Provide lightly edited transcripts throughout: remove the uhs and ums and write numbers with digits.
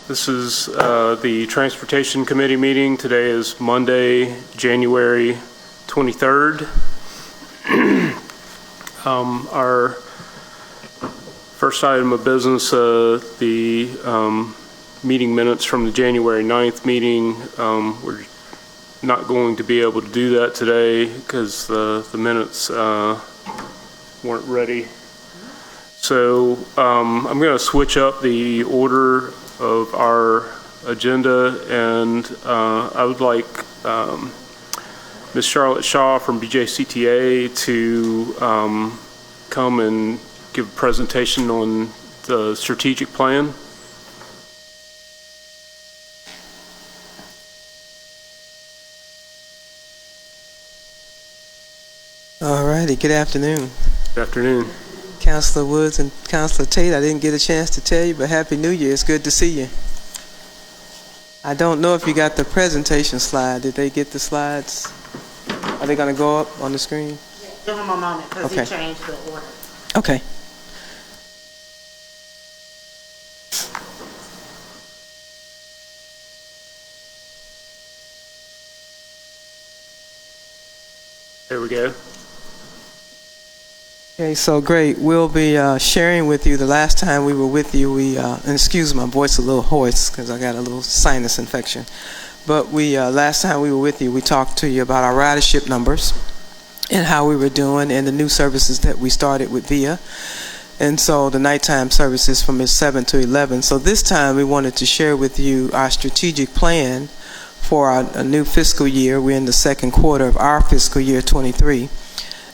This is the Transportation Committee meeting. Today is Monday, January 23rd. Our first item of business, the meeting minutes from the January 9th meeting. We're not going to be able to do that today because the minutes weren't ready. So I'm going to switch up the order of our agenda, and I would like Ms. Charlotte Shaw from BJCTA to come and give a presentation on the strategic plan. All righty, good afternoon. Good afternoon. Councilor Woods and Councilor Tate, I didn't get a chance to tell you, but Happy New Year. It's good to see you. I don't know if you got the presentation slide. Did they get the slides? Are they going to go up on the screen? Yeah, give him a moment because Okay. he changed the order. Okay. There we go. Okay, so great. We'll be sharing with you. The last time we were with you, and excuse my voice a little hoarse because I got a little sinus infection. But last time we were with you, we talked to you about our ridership numbers and how we were doing and the new services that we started with VIA. And so the nighttime services from 7 to 11. So this time we wanted to share with you our strategic plan for a new fiscal year. We're in the second quarter of our fiscal year 23.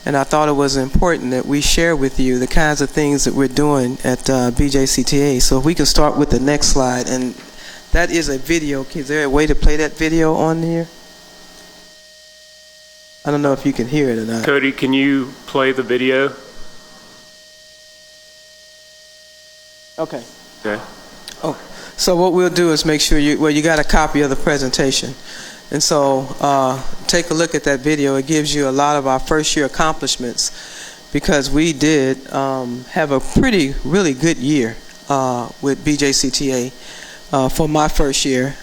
And I thought it was important that we share with you the kinds of things that we're doing at BJCTA. So if we can start with the next slide. And that is a video. Is there a way to play that video on here? I don't know if you can hear it or not. Cody, can you play the video? Okay. Okay. Oh, so what we'll do is make sure you got a copy of the presentation. And so take a look at that video. It gives you a lot of our first year accomplishments because we did have a really good year with BJCTA for my first year.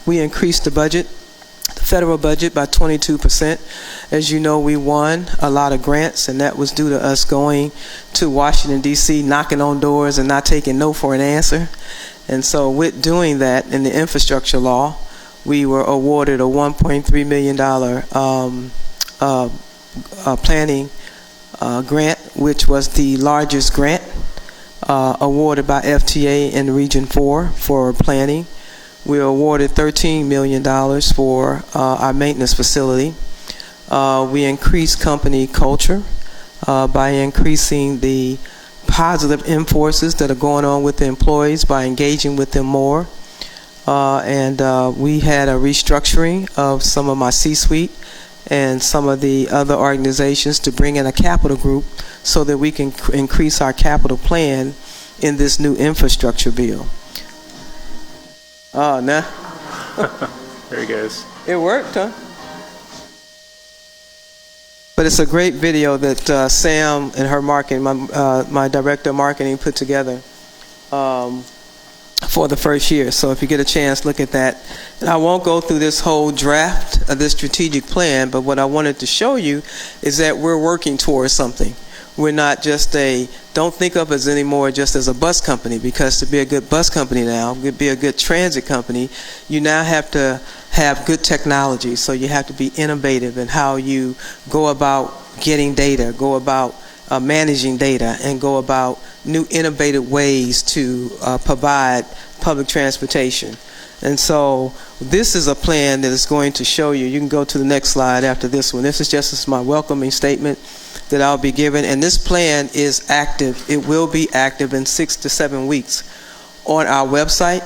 We increased the budget, the federal budget, by 22%. As you know, we won a lot of grants, and that was due to us going to Washington, D.C., knocking on doors and not taking no for an answer. And so with doing that in the infrastructure law, we were awarded a $1.3 million planning grant, which was the largest grant awarded by FTA in Region 4 for planning. We were awarded $13 million for our maintenance facility. We increased company culture by increasing the positive enforces that are going on with the employees by engaging with them more. And we had a restructuring of some of my C-suite and some of the other organizations to bring in a capital group so that we can increase our capital plan in this new infrastructure bill. Oh, no. There he goes. It worked, huh? But it's a great video that Sam and her marketing, my director of marketing, put together for the first year. So if you get a chance, look at that. And I won't go through this whole draft of this strategic plan, but what I wanted to show you is that we're working towards something. We're not just don't think of us anymore just as a bus company, because to be a good bus company now, to be a good transit company, you now have to have good technology. So you have to be innovative in how you go about getting data, go about managing data, and go about new innovative ways to provide public transportation. And so this is a plan that is going to show you. You can go to the next slide after this one. This is just my welcoming statement that I'll be giving. And this plan is active. It will be active in 6 to 7 weeks on our website.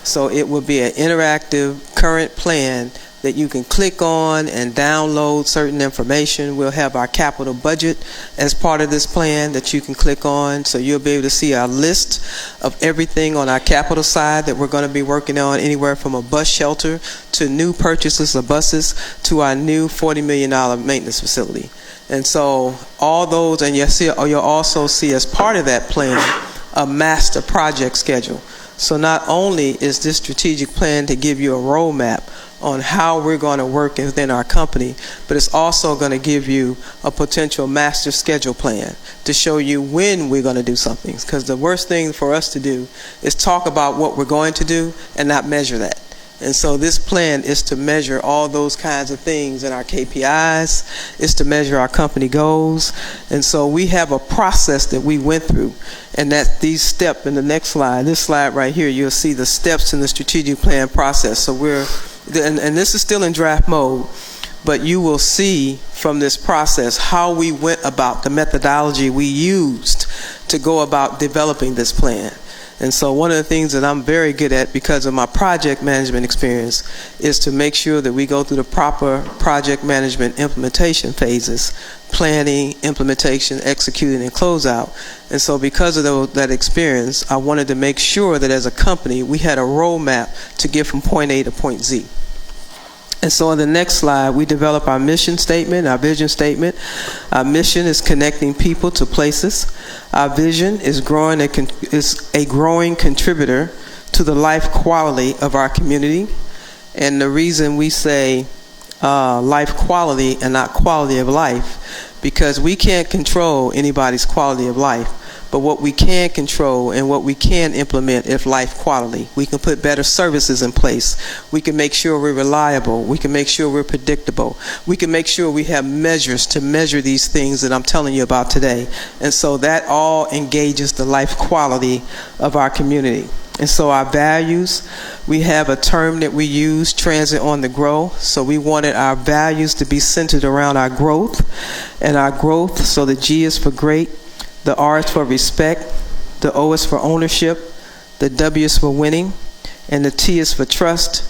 So it will be an interactive current plan that you can click on and download certain information. We'll have our capital budget as part of this plan that you can click on. So you'll be able to see our list of everything on our capital side that we're going to be working on, anywhere from a bus shelter to new purchases of buses to our new $40 million maintenance facility. And so all those, and you'll also see as part of that plan a master project schedule. So not only is this strategic plan to give you a roadmap on how we're going to work within our company, but it's also going to give you a potential master schedule plan to show you when we're going to do something. Because the worst thing for us to do is talk about what we're going to do and not measure that. And so this plan is to measure all those kinds of things in our KPIs, is to measure our company goals. And so we have a process that we went through, and that these steps in the next slide, this slide right here, you'll see the steps in the strategic plan process. So and this is still in draft mode, but you will see from this process how we went about the methodology we used to go about developing this plan. And so one of the things that I'm very good at because of my project management experience is to make sure that we go through the proper project management implementation phases: planning, implementation, executing, and closeout. And so because of that experience, I wanted to make sure that as a company we had a roadmap to get from point A to point Z. And so on the next slide, we develop our mission statement, our vision statement. Our mission is connecting people to places. Our vision is a growing contributor to the life quality of our community. And the reason we say life quality and not quality of life, because we can't control anybody's quality of life. But what we can control and what we can implement is life quality. We can put better services in place. We can make sure we're reliable. We can make sure we're predictable. We can make sure we have measures to measure these things that I'm telling you about today. And so that all engages the life quality of our community. And so our values, we have a term that we use, transit on the grow. So we wanted our values to be centered around our growth. And our growth, so the G is for great, the R is for respect, the O is for ownership, the W is for winning, and the T is for trust,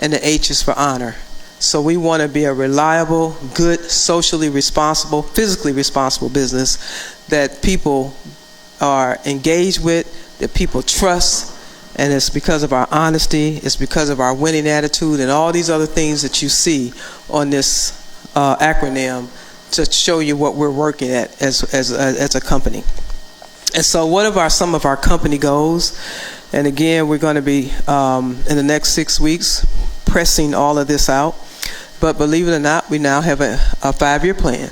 and the H is for honor. So we want to be a reliable, good, socially responsible, physically responsible business that people are engaged with, that people trust, and it's because of our honesty, it's because of our winning attitude, and all these other things that you see on this acronym to show you what we're working at as a company. And so what are some of our company goals? And again, we're going to be in the next 6 weeks pressing all of this out. But believe it or not, we now have a 5-year plan.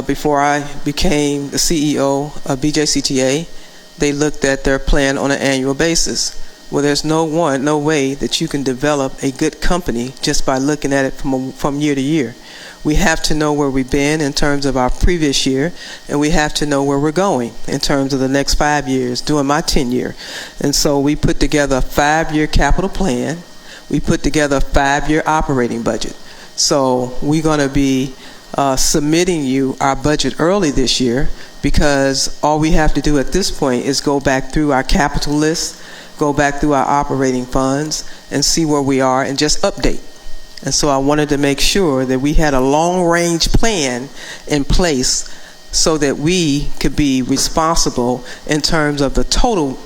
Before I became the CEO of BJCTA, they looked at their plan on an annual basis. Well, there's no way that you can develop a good company just by looking at it from year to year. We have to know where we've been in terms of our previous year, and we have to know where we're going in terms of the next 5 years, during my tenure. And so we put together a 5-year capital plan. We put together a 5-year operating budget. So we're going to be submitting you our budget early this year, because all we have to do at this point is go back through our capital list, go back through our operating funds, and see where we are and just update. And so I wanted to make sure that we had a long-range plan in place so that we could be responsible in terms of the total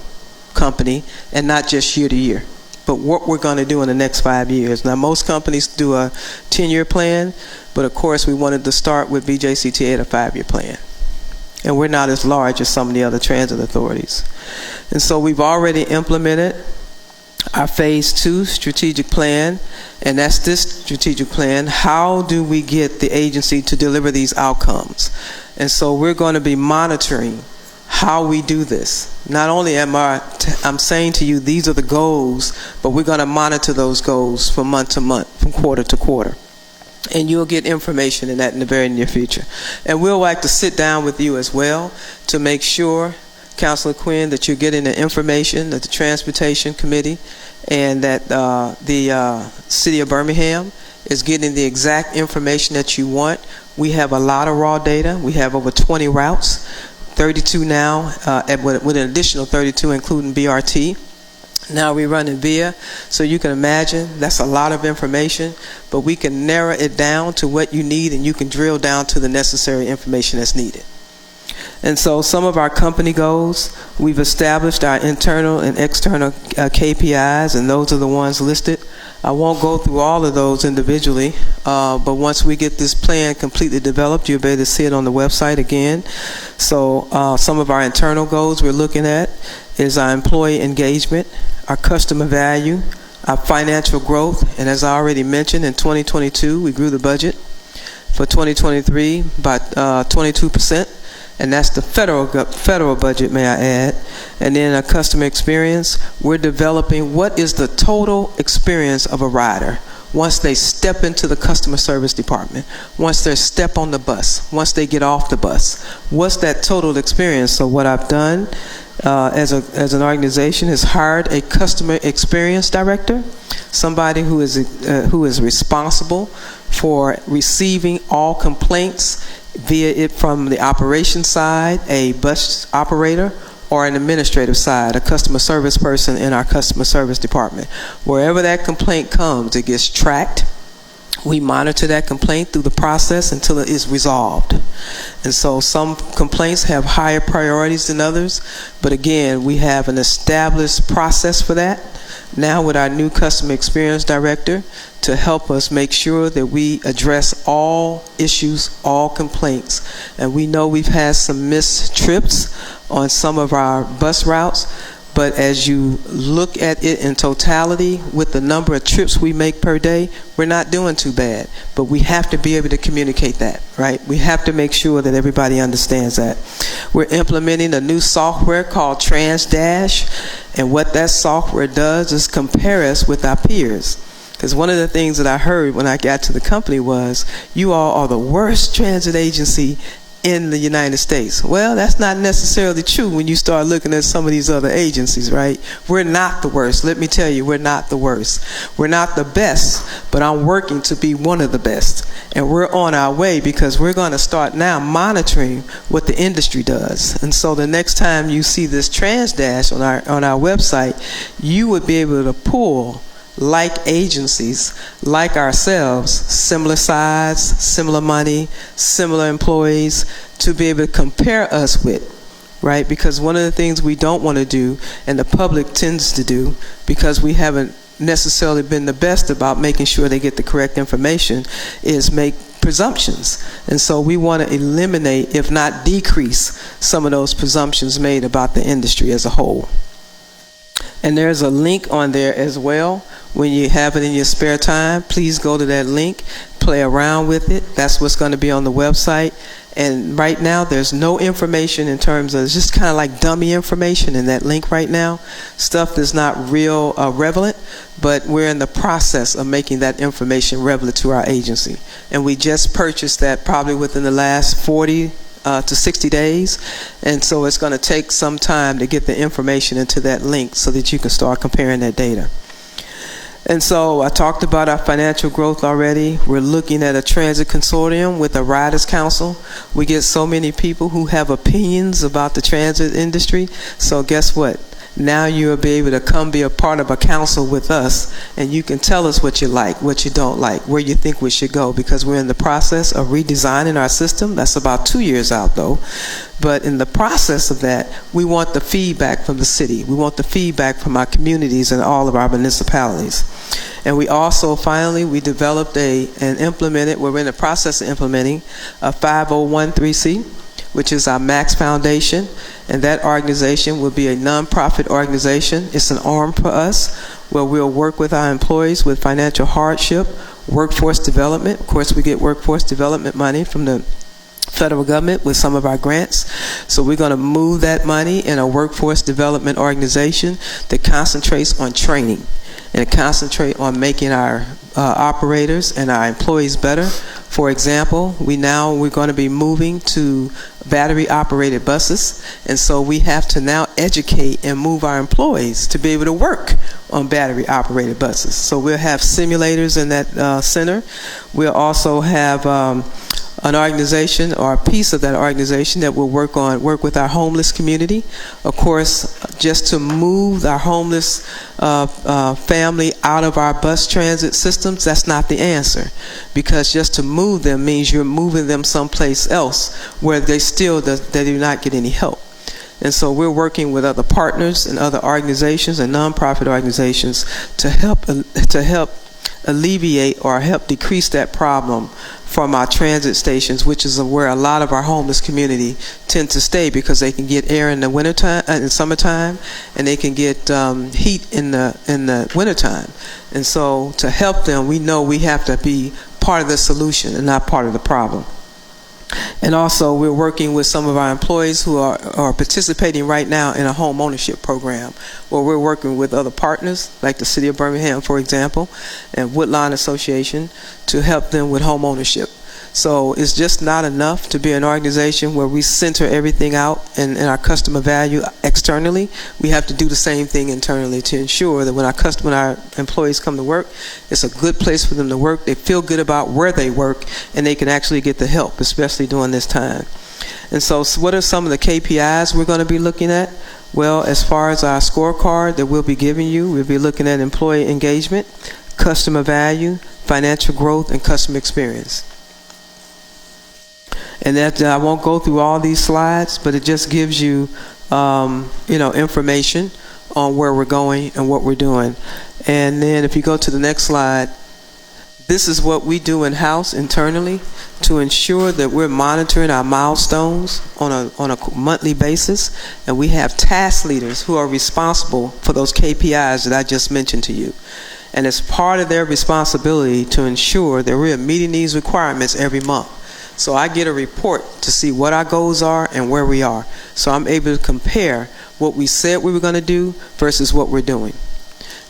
company and not just year to year, but what we're going to do in the next 5 years. Now, most companies do a 10-year plan, but of course we wanted to start with BJCTA at a 5-year plan. And we're not as large as some of the other transit authorities. And so we've already implemented our phase 2 strategic plan, and that's this strategic plan. How do we get the agency to deliver these outcomes? And so we're going to be monitoring how we do this. Not only I'm saying to you these are the goals, but we're going to monitor those goals from month to month, from quarter to quarter. And you'll get information in that in the very near future. And we'll like to sit down with you as well to make sure, Councilor Quinn, that you're getting the information that the Transportation Committee and that the City of Birmingham is getting the exact information that you want. We have a lot of raw data. We have over 20 routes, 32 now, with an additional 32 including BRT. Now we run in VIA, so you can imagine that's a lot of information, but we can narrow it down to what you need, and you can drill down to the necessary information that's needed. And so some of our company goals, we've established our internal and external KPIs, and those are the ones listed. I won't go through all of those individually, but once we get this plan completely developed, you'll be able to see it on the website again. So some of our internal goals we're looking at is our employee engagement, our customer value, our financial growth, and as I already mentioned, in 2022, we grew the budget for 2023 by 22%, and that's the federal budget, may I add. And then our customer experience, we're developing what is the total experience of a rider once they step into the customer service department, once they step on the bus, once they get off the bus. What's that total experience? So what I've done as an organization is hired a customer experience director, somebody who is responsible for receiving all complaints, via it from the operations side, a bus operator, or an administrative side, a customer service person in our customer service department. Wherever that complaint comes, it gets tracked. We monitor that complaint through the process until it is resolved. And so some complaints have higher priorities than others, but again, we have an established process for that. Now with our new customer experience director to help us make sure that we address all issues, all complaints. And we know we've had some missed trips on some of our bus routes, but as you look at it in totality with the number of trips we make per day, we're not doing too bad. But we have to be able to communicate that, right? We have to make sure that everybody understands that. We're implementing a new software called TransDash, and what that software does is compare us with our peers. Because one of the things that I heard when I got to the company was, you all are the worst transit agency in the United States. Well, that's not necessarily true when you start looking at some of these other agencies, right? We're not the worst. Let me tell you, we're not the worst. We're not the best, but I'm working to be one of the best. And we're on our way because we're going to start now monitoring what the industry does. And so the next time you see this TransDash on our website, you would be able to pull like agencies, like ourselves, similar size, similar money, similar employees, to be able to compare us with, right? Because one of the things we don't want to do, and the public tends to do, because we haven't necessarily been the best about making sure they get the correct information, is make presumptions. And so we want to eliminate, if not decrease, some of those presumptions made about the industry as a whole. And there's a link on there as well. When you have it in your spare time, please go to that link, play around with it. That's what's going to be on the website. And right now, there's no information in terms of, it's just kind of like dummy information in that link right now. Stuff that's not real relevant, but we're in the process of making that information relevant to our agency. And we just purchased that probably within the last 40 to 60 days, and so it's going to take some time to get the information into that link so that you can start comparing that data. And so I talked about our financial growth already. We're looking at a transit consortium with a Riders Council. We get so many people who have opinions about the transit industry, so guess what? Now you'll be able to come be a part of a council with us, and you can tell us what you like, what you don't like, where you think we should go, because we're in the process of redesigning our system. That's about 2 years out, though. But in the process of that, we want the feedback from the city. We want the feedback from our communities and all of our municipalities. And we also, finally, we developed and implemented, we're in the process of implementing a 501(c), which is our Max Foundation, and that organization will be a nonprofit organization. It's an arm for us where we'll work with our employees with financial hardship, workforce development. Of course, we get workforce development money from the federal government with some of our grants. So we're going to move that money in a workforce development organization that concentrates on training and concentrate on making our operators and our employees better. For example, we're going to be moving to battery-operated buses, and so we have to now educate and move our employees to be able to work on battery-operated buses. So we'll have simulators in that center. We'll also have an organization or a piece of that organization that will work with our homeless community. Of course, just to move our homeless family out of our bus transit systems, that's not the answer, because just to move them means you're moving them someplace else where they do not get any help. And so we're working with other partners and other organizations and nonprofit organizations to help alleviate or help decrease that problem from our transit stations, which is where a lot of our homeless community tend to stay, because they can get air in the wintertime, in summertime, and they can get heat in the wintertime. And so to help them, we know we have to be part of the solution and not part of the problem. And also, we're working with some of our employees who are participating right now in a home ownership program, where we're working with other partners, like the City of Birmingham, for example, and Woodlawn Association, to help them with home ownership. So it's just not enough to be an organization where we center everything out and our customer value externally. We have to do the same thing internally to ensure that when our employees come to work, it's a good place for them to work. They feel good about where they work, and they can actually get the help, especially during this time. And so what are some of the KPIs we're going to be looking at? Well, as far as our scorecard that we'll be giving you, we'll be looking at employee engagement, customer value, financial growth, and customer experience. And that I won't go through all these slides, but it just gives you, information on where we're going and what we're doing. And then if you go to the next slide, this is what we do in-house internally to ensure that we're monitoring our milestones on a monthly basis. And we have task leaders who are responsible for those KPIs that I just mentioned to you. And it's part of their responsibility to ensure that we're meeting these requirements every month. So I get a report to see what our goals are and where we are. So I'm able to compare what we said we were going to do versus what we're doing.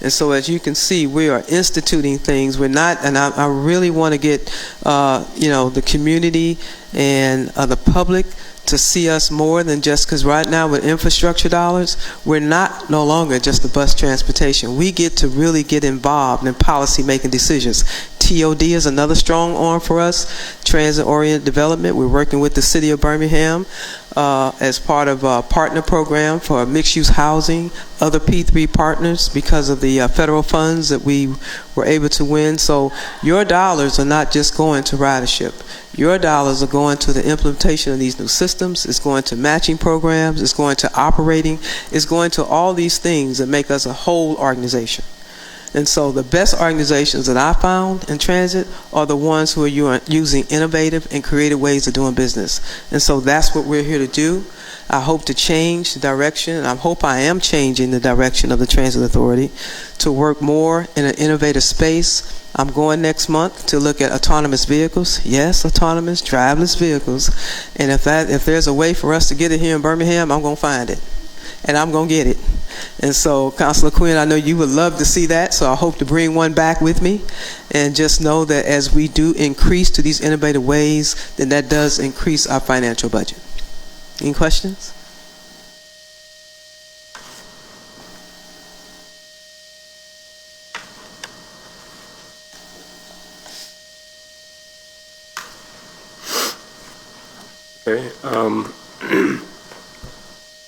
And so as you can see, we are instituting things. We're not, and I really want to get, the community and the public to see us more than just, because right now with infrastructure dollars, we're no longer just the bus transportation. We get to really get involved in policy making decisions. TOD is another strong arm for us, transit-oriented development. We're working with the City of Birmingham as part of a partner program for mixed-use housing, other P3 partners because of the federal funds that we were able to win. So your dollars are not just going to ridership. Your dollars are going to the implementation of these new systems. It's going to matching programs. It's going to operating. It's going to all these things that make us a whole organization. And so the best organizations that I found in transit are the ones who are using innovative and creative ways of doing business. And so that's what we're here to do. I hope to change the direction, and I hope I am changing the direction of the Transit Authority to work more in an innovative space. I'm going next month to look at autonomous vehicles. Yes, autonomous, driverless vehicles. And if there's a way for us to get it here in Birmingham, I'm going to find it. And I'm going to get it. And so, Councilor Quinn, I know you would love to see that, so I hope to bring one back with me. And just know that as we do increase to these innovative ways, then that does increase our financial budget. Any questions? Okay.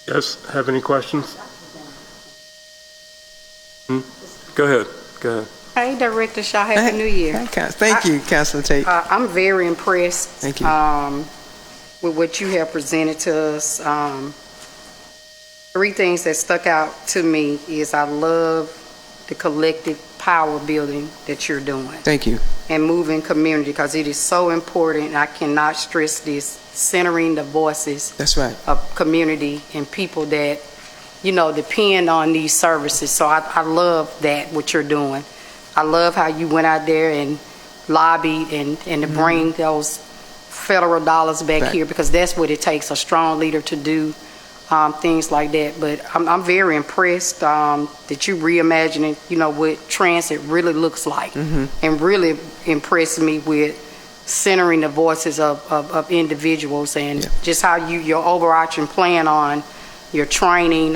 Yes, have any questions? Go ahead. Hey, Director Shaw, Happy New Year. Thank you, Councilor Tate. I'm very impressed Thank you. with what you have presented to us. 3 things that stuck out to me is I love the collective power building that you're doing. Thank you. And moving community, because it is so important. I cannot stress this, centering the voices That's right. of community and people that, depend on these services. So I love that, what you're doing. I love how you went out there and lobbied and to bring those federal dollars back here, because that's what it takes, a strong leader to do things like that. But I'm very impressed that you reimagining, what transit really looks like, and really impressed me with centering the voices of individuals and just how your overarching plan on your training,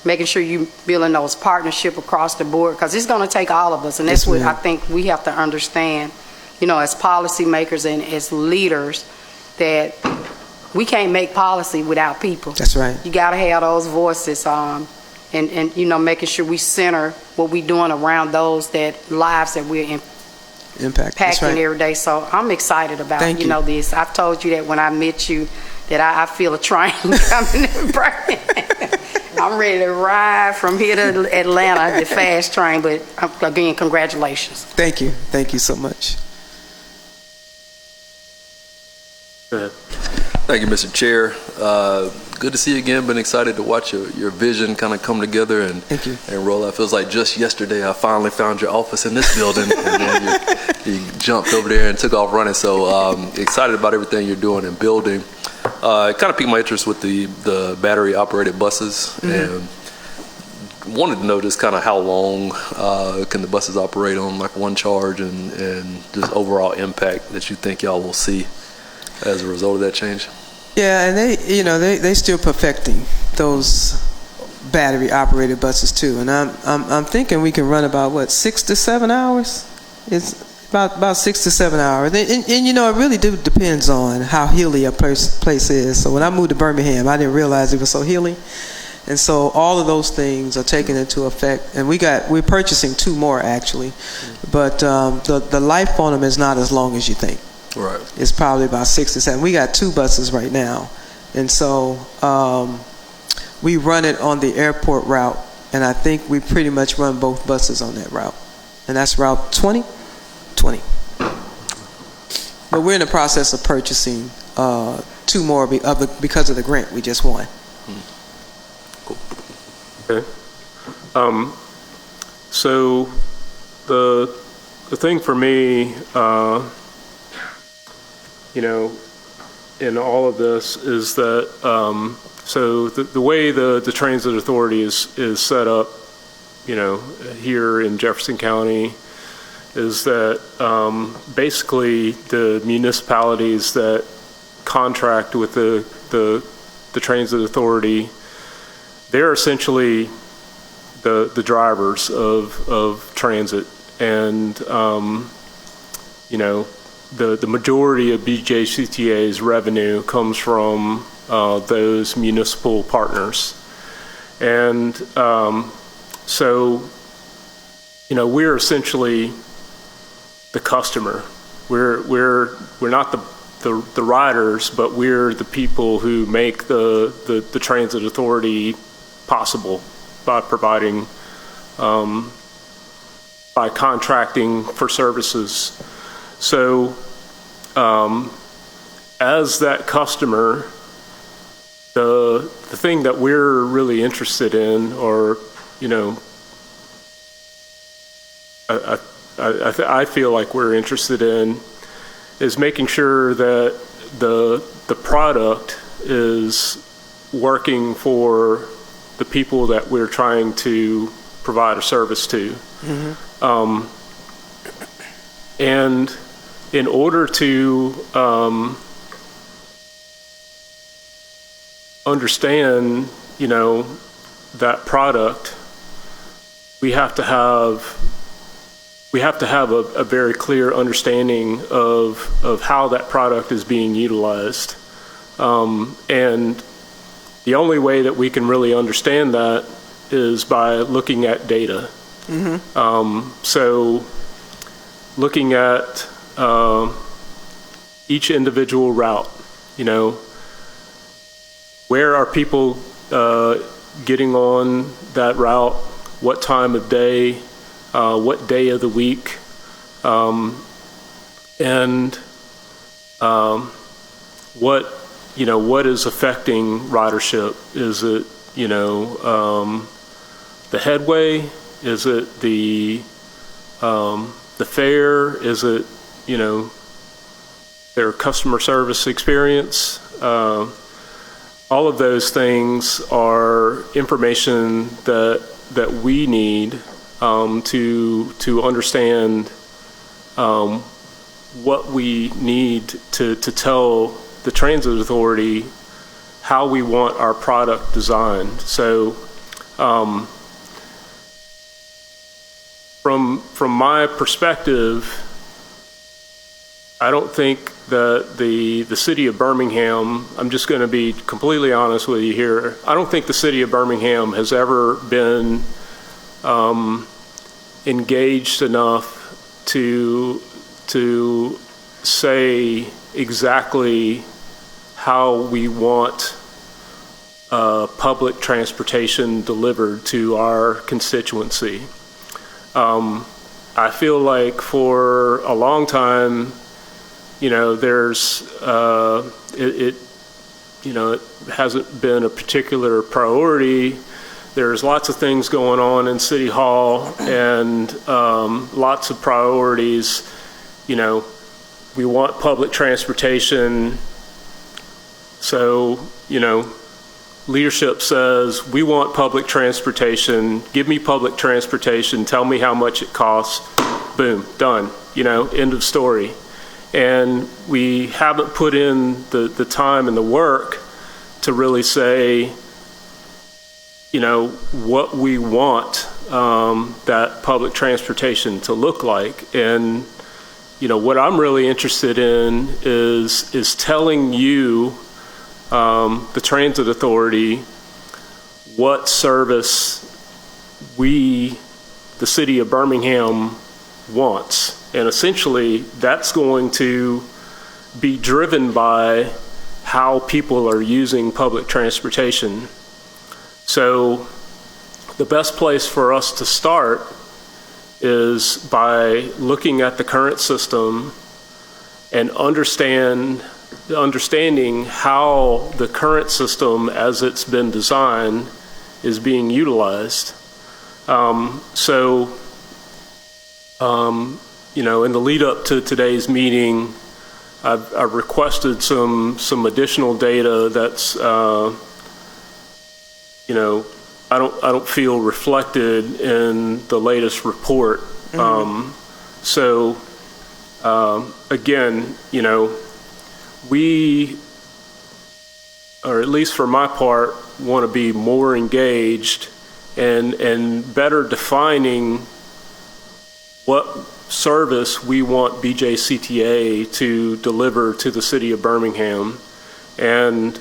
making sure you building those partnership across the board, because it's going to take all of us, and that's what I think we have to understand, as policymakers and as leaders, that we can't make policy without people. That's right. You got to have those voices, and making sure we center what we're doing around those lives that we're impacting every day. So I'm excited about this. I told you that when I met you, that I feel a train coming in Birmingham. I'm ready to ride from here to Atlanta, the fast train, but again, congratulations. Thank you. Thank you so much. Go ahead. Thank you, Mr. Chair. Good to see you again. Been excited to watch your vision kind of come together and Thank you. and roll out. Feels like just yesterday I finally found your office in this building, and then you jumped over there and took off running. So excited about everything you're doing and building. It kind of piqued my interest with the battery operated buses, and wanted to know just kind of how long can the buses operate on like one charge, and just overall impact that you think y'all will see as a result of that change. Yeah, and they still perfecting those battery operated buses too. And I'm thinking we can run about 6 to 7 hours. It's about 6 to 7 hours. And it really depends on how hilly a place is. So when I moved to Birmingham, I didn't realize it was so hilly. And so all of those things are taken into effect. And we're purchasing 2 more actually. But the life on them is not as long as you think. Right. It's probably about 6 to 7. We got 2 buses right now. And so we run it on the airport route. And I think we pretty much run both buses on that route. And that's Route 20. But we're in the process of purchasing 2 more because of the grant we just won. Cool. Okay. So the thing for me, in all of this is that so the way the Transit Authority is set up, here in Jefferson County, is that basically the municipalities that contract with the Transit Authority, they're essentially the drivers of transit, and the majority of BJCTA's revenue comes from those municipal partners, and so we're essentially the customer. We're not the riders, but we're the people who make the Transit Authority possible by providing by contracting for services. So as that customer, the thing that we're really interested in, or I feel like we're interested in, is making sure that the product is working for the people that we're trying to provide a service to. And in order to understand, that product, we have to have a very clear understanding of how that product is being utilized. And the only way that we can really understand that is by looking at data. So looking at each individual route, where are people getting on that route, what time of day, what day of the week, and what is affecting ridership? Is it the headway? Is it the fare? Is it their customer service experience? All of those things are information that we need to understand what we need to tell the Transit Authority how we want our product designed. So from my perspective, I don't think that the city of Birmingham, I'm just going to be completely honest with you here, I don't think the city of Birmingham has ever been engaged enough to say exactly how we want public transportation delivered to our constituency. I feel like for a long time, there's it hasn't been a particular priority. There's lots of things going on in City Hall and lots of priorities. We want public transportation. So, leadership says, we want public transportation. Give me public transportation. Tell me how much it costs. Boom, done. End of story. And we haven't put in the time and the work to really say, what we want that public transportation to look like. And, what I'm really interested in is telling you, the Transit Authority, what service we, the city of Birmingham, wants. And essentially, that's going to be driven by how people are using public transportation. So the best place for us to start is by looking at the current system and understanding how the current system as it's been designed is being utilized. In the lead up to today's meeting, I've requested some additional data that's I don't feel reflected in the latest report. Again, we, or at least for my part, want to be more engaged and better defining what service we want BJCTA to deliver to the city of Birmingham. And,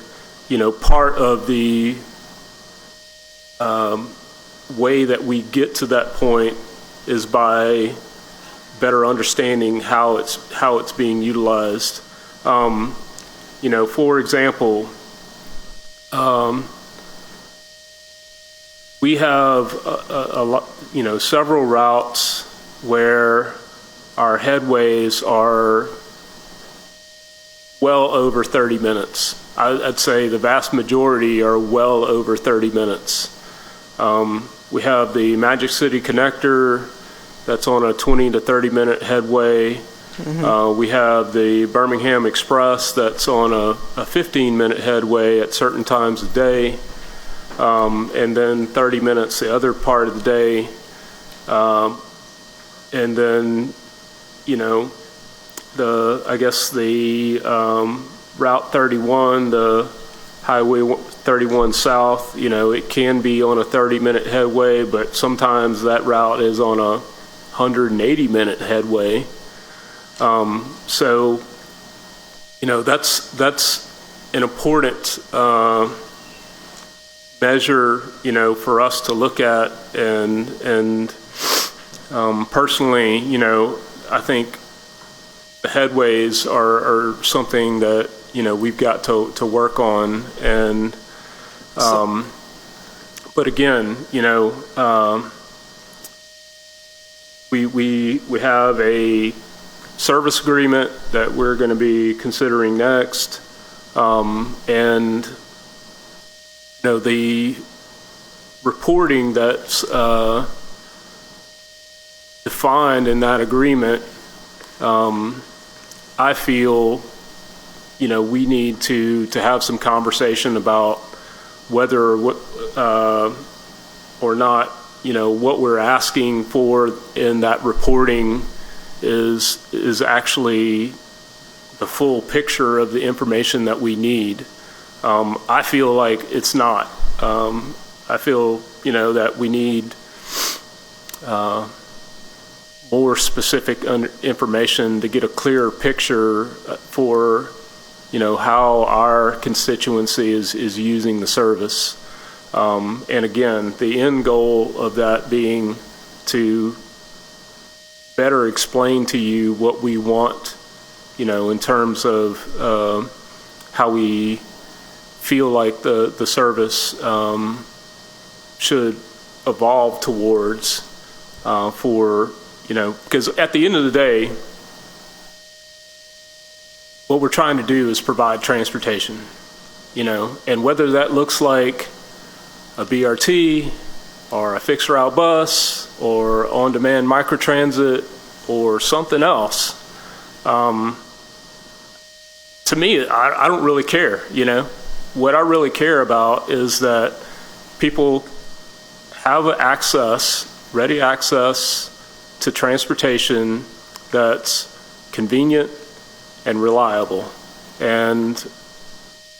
part of the way that we get to that point is by better understanding how it's being utilized. For example, we have a lot, several routes where our headways are well over 30 minutes. I'd say the vast majority are well over 30 minutes. We have the Magic City Connector that's on a 20 to 30 minute headway. We have the Birmingham Express that's on a 15-minute headway at certain times of day, and then 30 minutes the other part of the day. And then, the Route 31, the Highway 31 South, it can be on a 30-minute headway, but sometimes that route is on a 180-minute headway. That's an important measure, for us to look at. And personally, I think the headways are something that, we've got to work on. And, but again, we have a service agreement that we're going to be considering next. And, the reporting that's defined in that agreement, I feel, we need to have some conversation about whether or not, what we're asking for in that reporting is actually the full picture of the information that we need. I feel like it's not. I feel, that we need more specific information to get a clearer picture for, how our constituency is using the service. And again, the end goal of that being to better explain to you what we want, in terms of how we feel like the service should evolve towards for, because at the end of the day, what we're trying to do is provide transportation, and whether that looks like a BRT or a fixed route bus or on-demand microtransit or something else, to me, I don't really care, What I really care about is that people have ready access to transportation that's convenient and reliable, and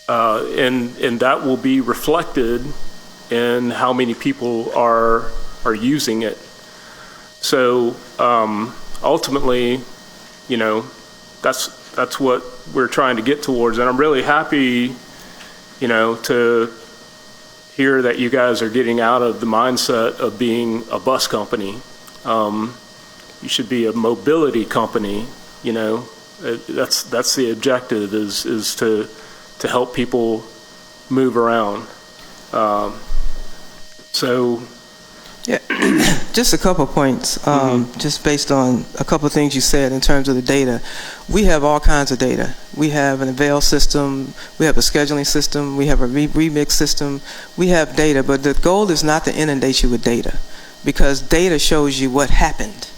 that will be reflected in how many people are using it. So ultimately, that's what we're trying to get towards, and I'm really happy, to hear that you guys are getting out of the mindset of being a bus company. You should be a mobility company. That's the objective is to help people move around. Yeah, just a couple points, just based on a couple of things you said in terms of the data. We have all kinds of data. We have an Avail system, we have a scheduling system, we have a remix system, we have data, but the goal is not to inundate you with data, because data shows you what happened.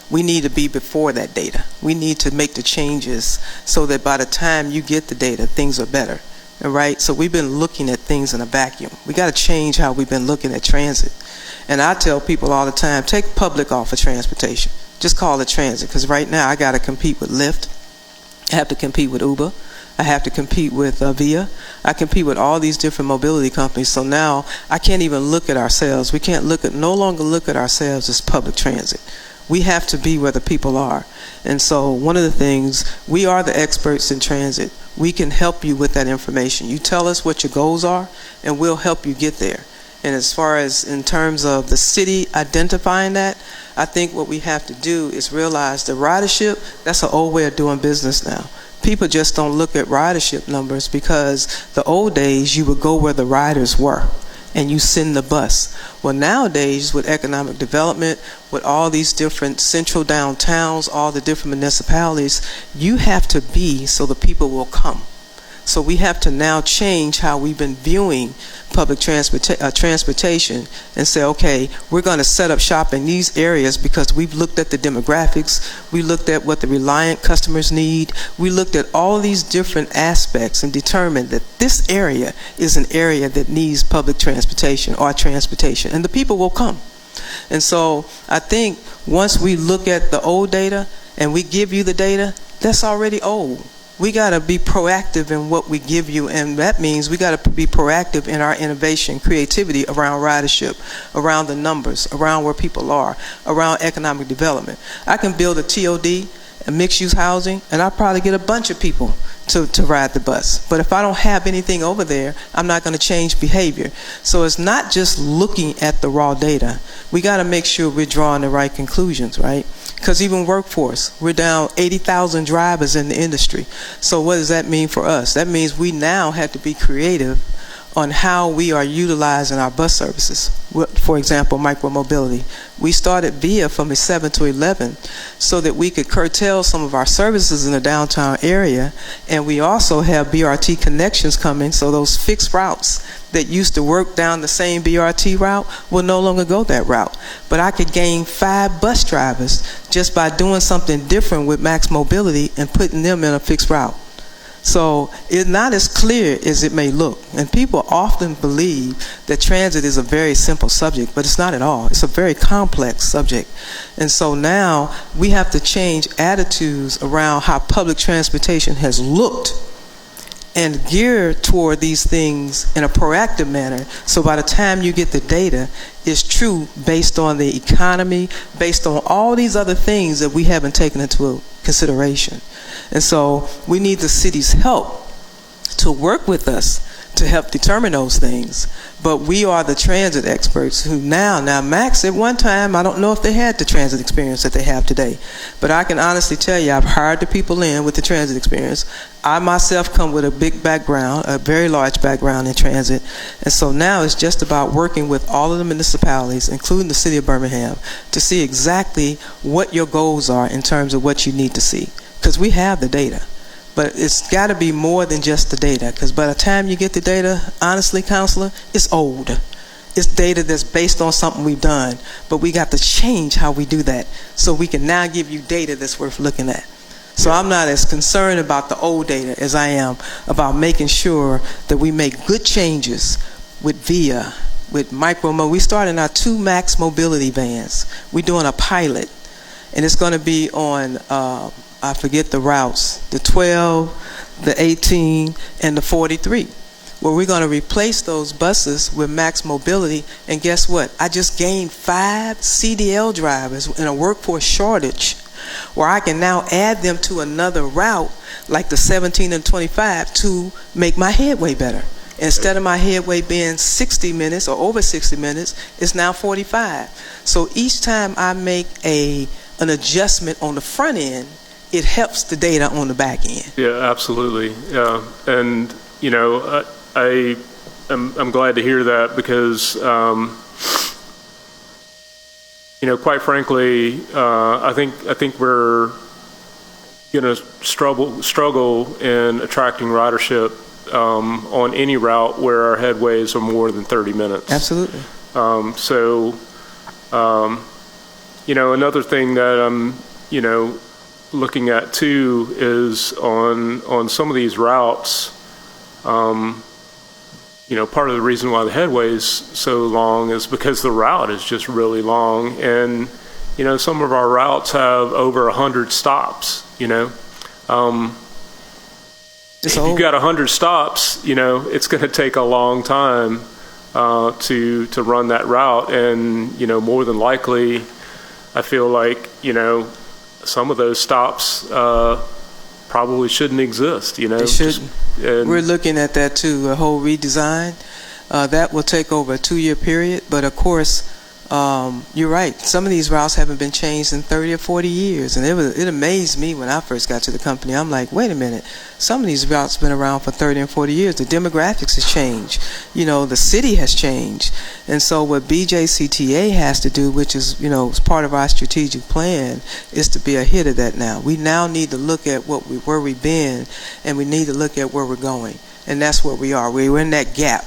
We need to be before that data. We need to make the changes so that by the time you get the data, things are better. All right? So we've been looking at things in a vacuum. We got to change how we've been looking at transit. And I tell people all the time, take public off of transportation. Just call it transit, because right now I got to compete with Lyft. I have to compete with Uber. I have to compete with Via. I compete with all these different mobility companies. So now I can't even look at ourselves. We can't no longer look at ourselves as public transit. We have to be where the people are. And so one of the things, we are the experts in transit. We can help you with that information. You tell us what your goals are, and we'll help you get there. And as far as in terms of the city identifying that, I think what we have to do is realize the ridership, that's an old way of doing business now. People just don't look at ridership numbers, because the old days you would go where the riders were and you send the bus. Well, nowadays with economic development, with all these different central downtowns, all the different municipalities, you have to be so the people will come. So we have to now change how we've been viewing public transportation and say, okay, we're going to set up shop in these areas because we've looked at the demographics, we looked at what the Reliant customers need, we looked at all these different aspects and determined that this area is an area that needs public transportation or transportation, and the people will come. And so I think once we look at the old data and we give you the data, that's already old. We got to be proactive in what we give you, and that means we got to be proactive in our innovation, creativity around ridership, around the numbers, around where people are, around economic development. I can build a TOD, a mixed-use housing, and I'll probably get a bunch of people to ride the bus. But if I don't have anything over there, I'm not going to change behavior. So it's not just looking at the raw data. We got to make sure we're drawing the right conclusions, right? Because even workforce, we're down 80,000 drivers in the industry. So what does that mean for us? That means we now have to be creative on how we are utilizing our bus services. For example, micromobility. We started VIA from 7 to 11 so that we could curtail some of our services in the downtown area, and we also have BRT connections coming, so those fixed routes that used to work down the same BRT route will no longer go that route. But I could gain 5 bus drivers just by doing something different with Max Mobility and putting them in a fixed route. So it's not as clear as it may look. And people often believe that transit is a very simple subject, but it's not at all. It's a very complex subject. And so now we have to change attitudes around how public transportation has looked and gear toward these things in a proactive manner, so by the time you get the data, it's true based on the economy, based on all these other things that we haven't taken into consideration. And so we need the city's help to work with us to help determine those things. But we are the transit experts who now Max at one time, I don't know if they had the transit experience that they have today, but I can honestly tell you I've hired the people in with the transit experience. I myself come with a big background, a very large background in transit, and so now it's just about working with all of the municipalities, including the city of Birmingham, to see exactly what your goals are in terms of what you need to see, because we have the data. But it's got to be more than just the data, because by the time you get the data, honestly, Counselor, it's old. It's data that's based on something we've done, but we got to change how we do that so we can now give you data that's worth looking at. So I'm not as concerned about the old data as I am about making sure that we make good changes with VIA, with micro. We started our 2 max mobility vans. We're doing a pilot, and it's going to be on I forget the routes, the 12, the 18, and the 43, where we're going to replace those buses with max mobility. And guess what? I just gained 5 CDL drivers in a workforce shortage, where I can now add them to another route, like the 17 and 25, to make my headway better. Instead of my headway being 60 minutes or over 60 minutes, it's now 45. So each time I make an adjustment on the front end, it helps the data on the back end. Yeah, absolutely. Yeah, and I'm glad to hear that, because quite frankly, I think we're going to struggle in attracting ridership on any route where our headways are more than 30 minutes. Absolutely. Another thing that I'm looking at too is on some of these routes, part of the reason why the headway is so long is because the route is just really long, and some of our routes have over 100 stops. If you've got 100 stops, it's going to take a long time to run that route, and more than likely, I feel like some of those stops probably shouldn't exist. They shouldn't. We're looking at that too, a whole redesign. That will take over a 2-year period, but of course, you're right. Some of these routes haven't been changed in 30 or 40 years, and it amazed me when I first got to the company. I'm like, wait a minute, some of these routes have been around for 30 and 40 years. The demographics has changed. The city has changed. And so what BJCTA has to do, which is, is part of our strategic plan, is to be ahead of that now. We now need to look at where we've been, and we need to look at where we're going. And that's where we are. We're in that gap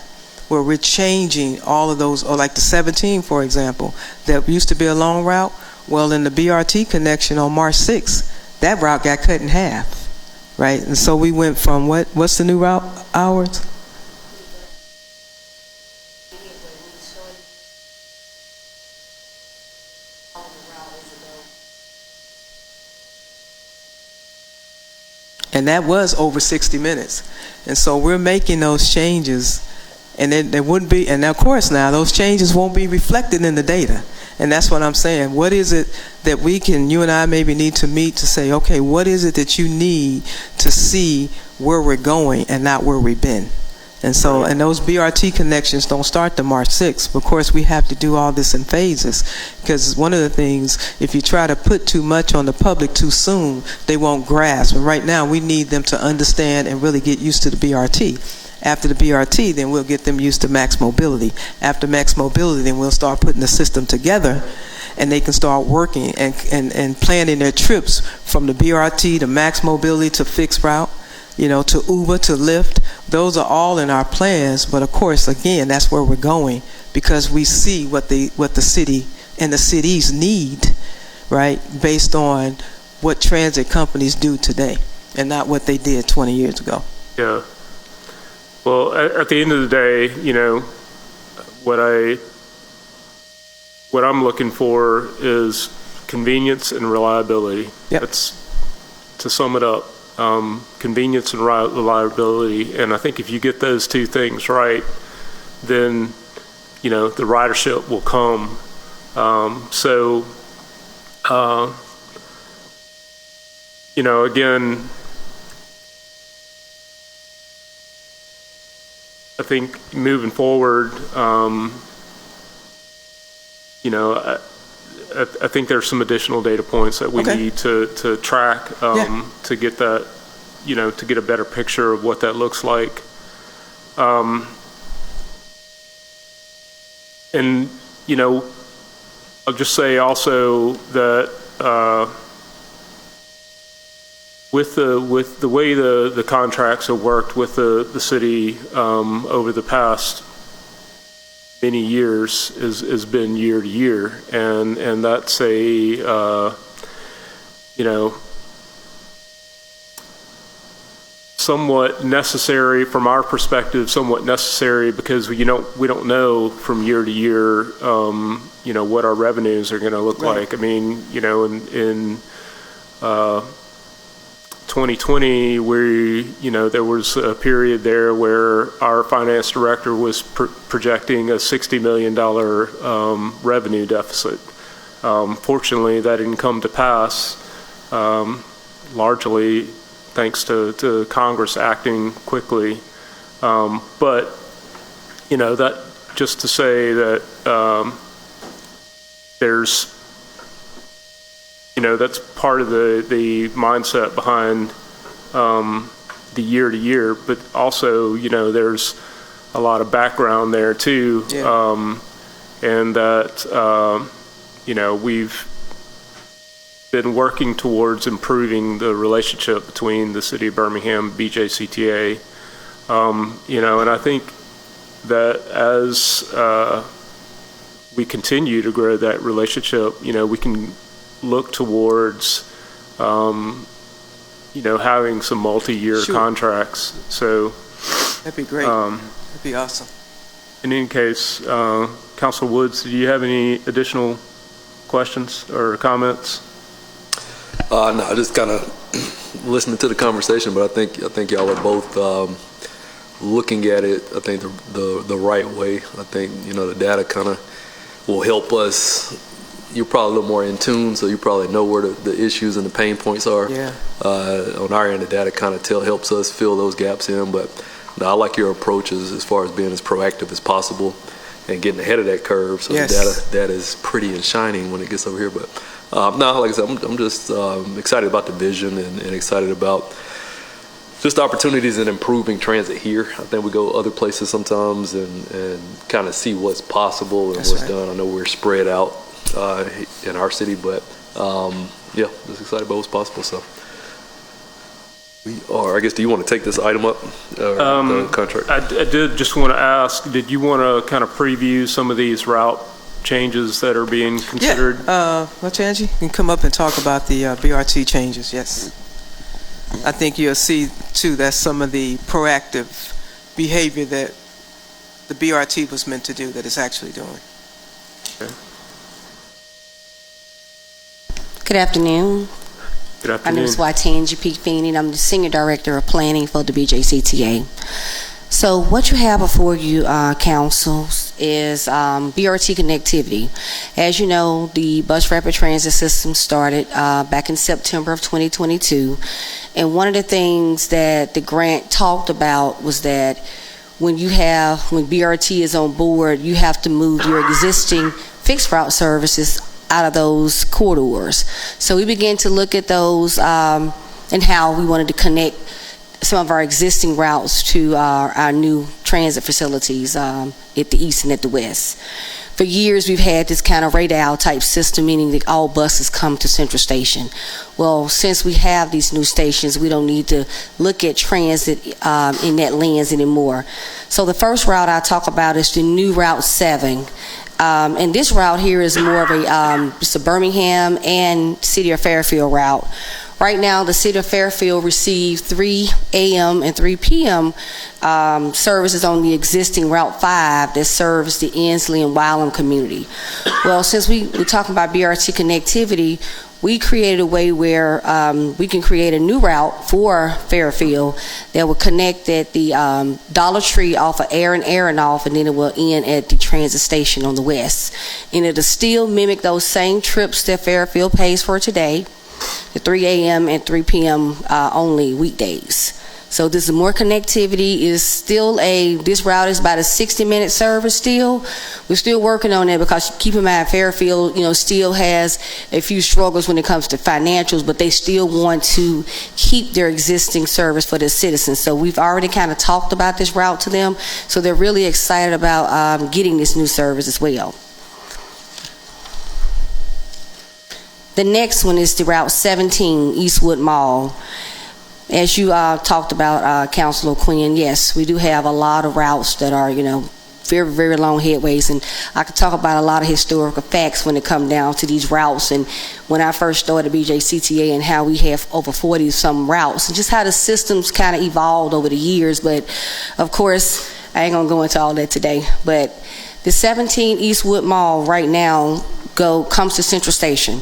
where we're changing all of those, or like the 17, for example, that used to be a long route. Well, in the BRT connection on March 6th, that route got cut in half, right? And so we went from what's the new route hours? And that was over 60 minutes. And so we're making those changes. And then there wouldn't be, and of course now those changes won't be reflected in the data. And that's what I'm saying. What is it that you and I maybe need to meet to say, okay, what is it that you need to see where we're going and not where we've been? And so, and those BRT connections don't start to March 6th. Of course, we have to do all this in phases, because one of the things, if you try to put too much on the public too soon, they won't grasp. And right now, we need them to understand and really get used to the BRT. After the BRT, then we'll get them used to max mobility. After max mobility, then we'll start putting the system together, and they can start working and planning their trips from the BRT to max mobility to fixed route, to Uber to Lyft. Those are all in our plans. But of course, again, that's where we're going, because we see what the city and the cities need, right, based on what transit companies do today and not what they did 20 years ago. Yeah. Well, at the end of the day, what I'm looking for is convenience and reliability. Yep. That's, to sum it up, convenience and reliability. And I think if you get those two things right, then, the ridership will come. I think moving forward, you know, I think there's some additional data points that we Okay. need to track Yeah. to get that, you know, to get a better picture of what that looks like. And, you know, I'll just say also that with the way the contracts have worked with the city over the past many years has been year to year, and that's a you know, somewhat necessary from our perspective, somewhat necessary because we don't know from year to year, you know, what our revenues are going to look Right. like. I mean, you know, in 2020, you know, there was a period there where our finance director was projecting a $60 million revenue deficit. Fortunately, that didn't come to pass, largely thanks to Congress acting quickly. But, you know, that just to say that there's, you know, that's part of the mindset behind the year to year, but also, you know, there's a lot of background there too. Yeah. And that, you know, we've been working towards improving the relationship between the City of Birmingham and BJCTA. You know, and I think that as we continue to grow that relationship, you know, we can look towards, you know, having some multi-year Sure. contracts. So That'd be great. That'd be awesome. in any case, Councilor Woods, do you have any additional questions or comments? No, just kind of listening to the conversation, but I think y'all are both looking at it, I think the right way. I think, you know, the data kind of will help us. You're probably a little more in tune, so you probably know where the issues and the pain points are. Yeah. On our end, the data kind of helps us fill those gaps in. But no, I like your approach as far as being as proactive as possible and getting ahead of that curve. So Yes. the data is pretty and shining when it gets over here. But no, like I said, I'm just excited about the vision and excited about just opportunities in improving transit here. I think we go other places sometimes and kind of see what's possible and That's what's right. done. I know we're spread out in our city, but yeah, just excited about what's possible. So we are. I guess, do you want to take this item up, the contract? I did just want to ask, did you want to kind of preview some of these route changes that are being considered? Yeah. Angie, you can come up and talk about the BRT changes. Yes. I think you'll see too that's some of the proactive behavior that the BRT was meant to do that it's actually doing. Good afternoon. Good My name afternoon. is Watanji P. Feeney, and I'm the Senior Director of Planning for the BJCTA. So what you have before you, councils, is BRT connectivity. As you know, the bus rapid transit system started back in September of 2022, and one of the things that the grant talked about was that when BRT is on board, you have to move your existing fixed route services out of those corridors. So we began to look at those and how we wanted to connect some of our existing routes to our new transit facilities at the east and at the west. For years, we've had this kind of radar type system, meaning that all buses come to Central Station. Well, since we have these new stations, we don't need to look at transit in that lens anymore. So the first route I talk about is the new Route 7. And this route here is more of it's a Birmingham and City of Fairfield route. Right now, the City of Fairfield received 3 a.m. and 3 p.m. Services on the existing Route 5 that serves the Ensley and Wylam community. Well, since we're talking about BRT connectivity, we created a way where we can create a new route for Fairfield that will connect at the Dollar Tree off of Aaron Aronoff, and then it will end at the transit station on the west. And it'll still mimic those same trips that Fairfield pays for today, the 3 a.m. and 3 p.m. Only weekdays. So this is more connectivity. Is still this route is about a 60-minute service still. We're still working on that because keep in mind Fairfield, still has a few struggles when it comes to financials, but they still want to keep their existing service for their citizens. So we've already kind of talked about this route to them. So they're really excited about getting this new service as well. The next one is the Route 17 Eastwood Mall. As you talked about, Councilor Quinn, yes, we do have a lot of routes that are, very, very long headways, and I could talk about a lot of historical facts when it comes down to these routes. And when I first started BJCTA and how we have over 40-some routes, and just how the systems kind of evolved over the years. But of course, I ain't gonna go into all that today. But the 17 Eastwood Mall right now comes to Central Station.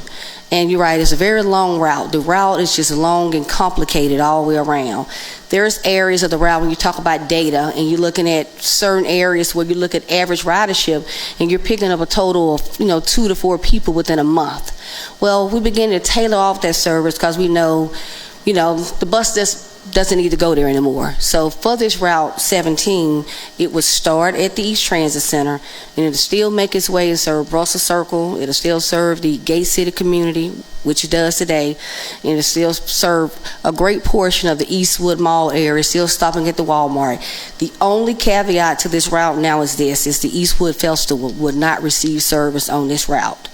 And you're right, it's a very long route. The route is just long and complicated all the way around. There's areas of the route when you talk about data and you're looking at certain areas where you look at average ridership and you're picking up a total of 2 to 4 people within a month. Well, we begin to tailor off that service because we know, the bus doesn't need to go there anymore. So for this Route 17, it would start at the East Transit Center, and it'll still make its way and serve Brussels Circle. It'll still serve the Gate City community, which it does today, and it'll still serve a great portion of the Eastwood Mall area, still stopping at the Walmart. The only caveat to this route now is the Eastwood Festival would not receive service on this route.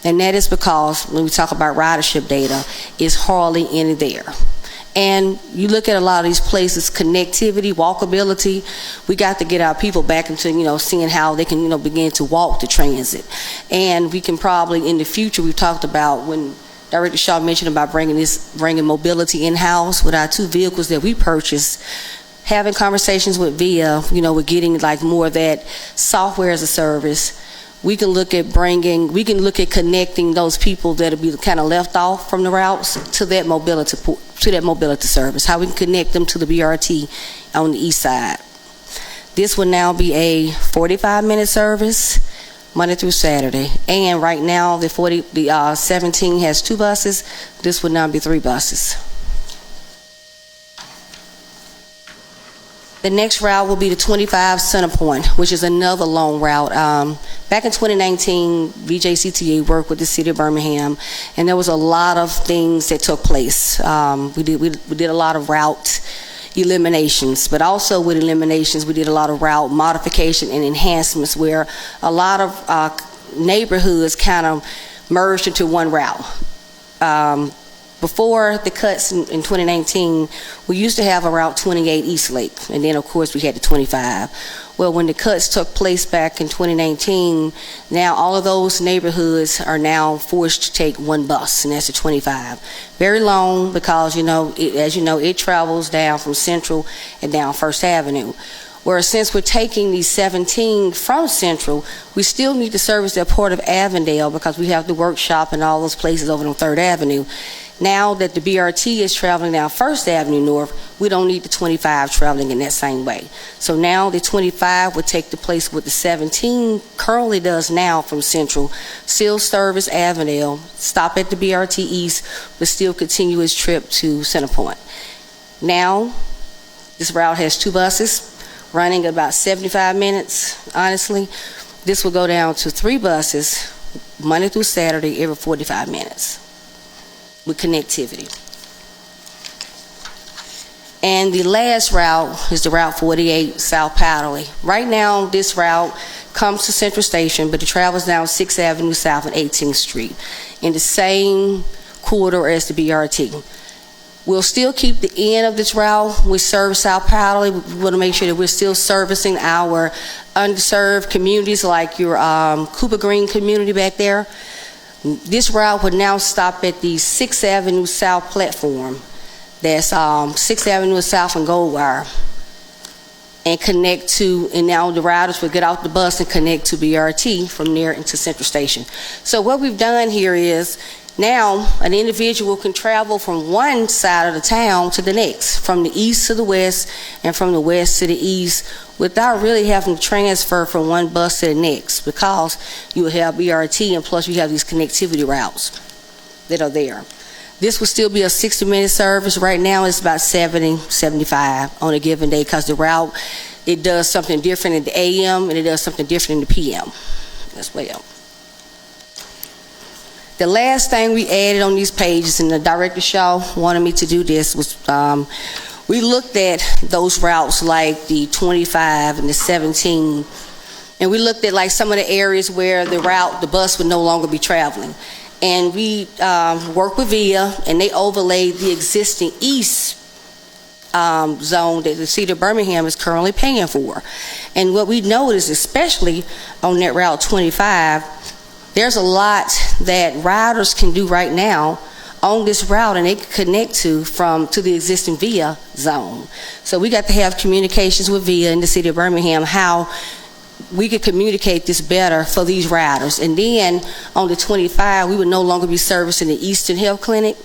And that is because when we talk about ridership data, it's hardly any there. And you look at a lot of these places, connectivity, walkability, we got to get our people back into, seeing how they can, begin to walk the transit. And we can probably, in the future, we've talked about when Director Shaw mentioned about bringing mobility in-house with our 2 vehicles that we purchased, having conversations with VIA, we're getting like more of that software as a service. We can look at connecting those people that'll be kind of left off from the routes to that mobility service, how we can connect them to the BRT on the east side. This will now be a 45-minute service, Monday through Saturday. And right now, the 17 has 2 buses. This would now be 3 buses. The next route will be the 25 Centerpoint, which is another long route. Back in 2019, BJCTA worked with the city of Birmingham, and there was a lot of things that took place. We did a lot of route eliminations, but also with eliminations, we did a lot of route modification and enhancements where a lot of neighborhoods kind of merged into one route. Before the cuts in 2019, we used to have a Route 28 Eastlake, and then of course we had the 25. Well, when the cuts took place back in 2019, now all of those neighborhoods are now forced to take 1 bus, and that's the 25. Very long because, as you know, it travels down from Central and down First Avenue. Whereas since we're taking these 17 from Central, we still need to service that part of Avondale because we have the workshop and all those places over on 3rd Avenue. Now that the BRT is traveling down First Avenue North, we don't need the 25 traveling in that same way. So now the 25 would take the place what the 17 currently does now from Central, still service Avondale, stop at the BRT East, but still continue its trip to Centerpoint. Now, this route has 2 buses running about 75 minutes, honestly. This will go down to 3 buses, Monday through Saturday, every 45 minutes. With connectivity. And the last route is the Route 48 South Powderly. Right now, this route comes to Central Station, but it travels down 6th Avenue South and 18th Street in the same corridor as the BRT. We'll still keep the end of this route. We serve South Powderly. We want to make sure that we're still servicing our underserved communities like your Cooper Green community back there. This route would now stop at the 6th Avenue South platform. That's 6th Avenue South and Goldwire. And connect to, and now the riders would get off the bus and connect to BRT from there into Central Station. So what we've done here is, now an individual can travel from one side of the town to the next, from the east to the west and from the west to the east, without really having to transfer from one bus to the next, because you have BRT and plus you have these connectivity routes that are there. This would still be a 60-minute service. Right now, it's about 70, 75 on a given day because the route, it does something different in the AM and it does something different in the PM as well. The last thing we added on these pages, and the Director Shaw wanted me to do this, was we looked at those routes like the 25 and the 17, and we looked at like some of the areas where the bus would no longer be traveling. And we worked with VIA, and they overlaid the existing east zone that the City of Birmingham is currently paying for. And what we noticed, especially on that Route 25, there's a lot that riders can do right now on this route, and they can connect to the existing VIA zone. So we got to have communications with VIA in the City of Birmingham, how we could communicate this better for these riders. And then on the 25, we would no longer be servicing the Eastern Health Clinic,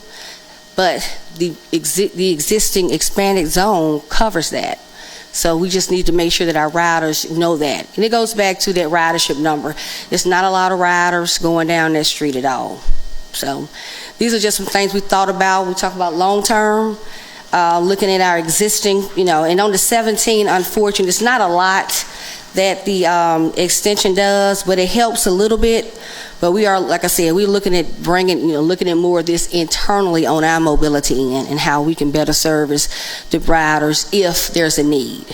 but the existing expanded zone covers that. So we just need to make sure that our riders know that. And it goes back to that ridership number. There's not a lot of riders going down that street at all. So these are just some things we thought about. We talk about long-term, looking at our existing, and on the 17, unfortunately, it's not a lot that the extension does, but it helps a little bit. But we are, like I said, we're looking at looking at more of this internally on our mobility end and how we can better service the riders if there's a need.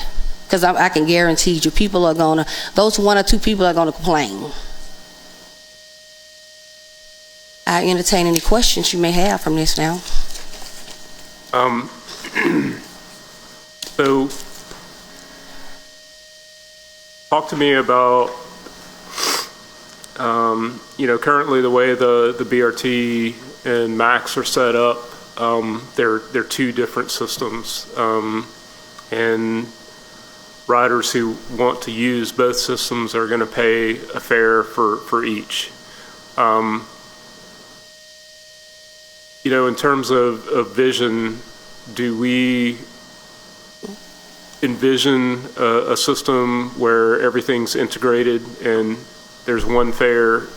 Because I can guarantee you, those one or two people are gonna complain. I entertain any questions you may have from this now. So, talk to me about, currently the way the BRT and MAX are set up, they're two different systems, and riders who want to use both systems are going to pay a fare for each. In terms of vision, do we envision a system where everything's integrated and there's one fare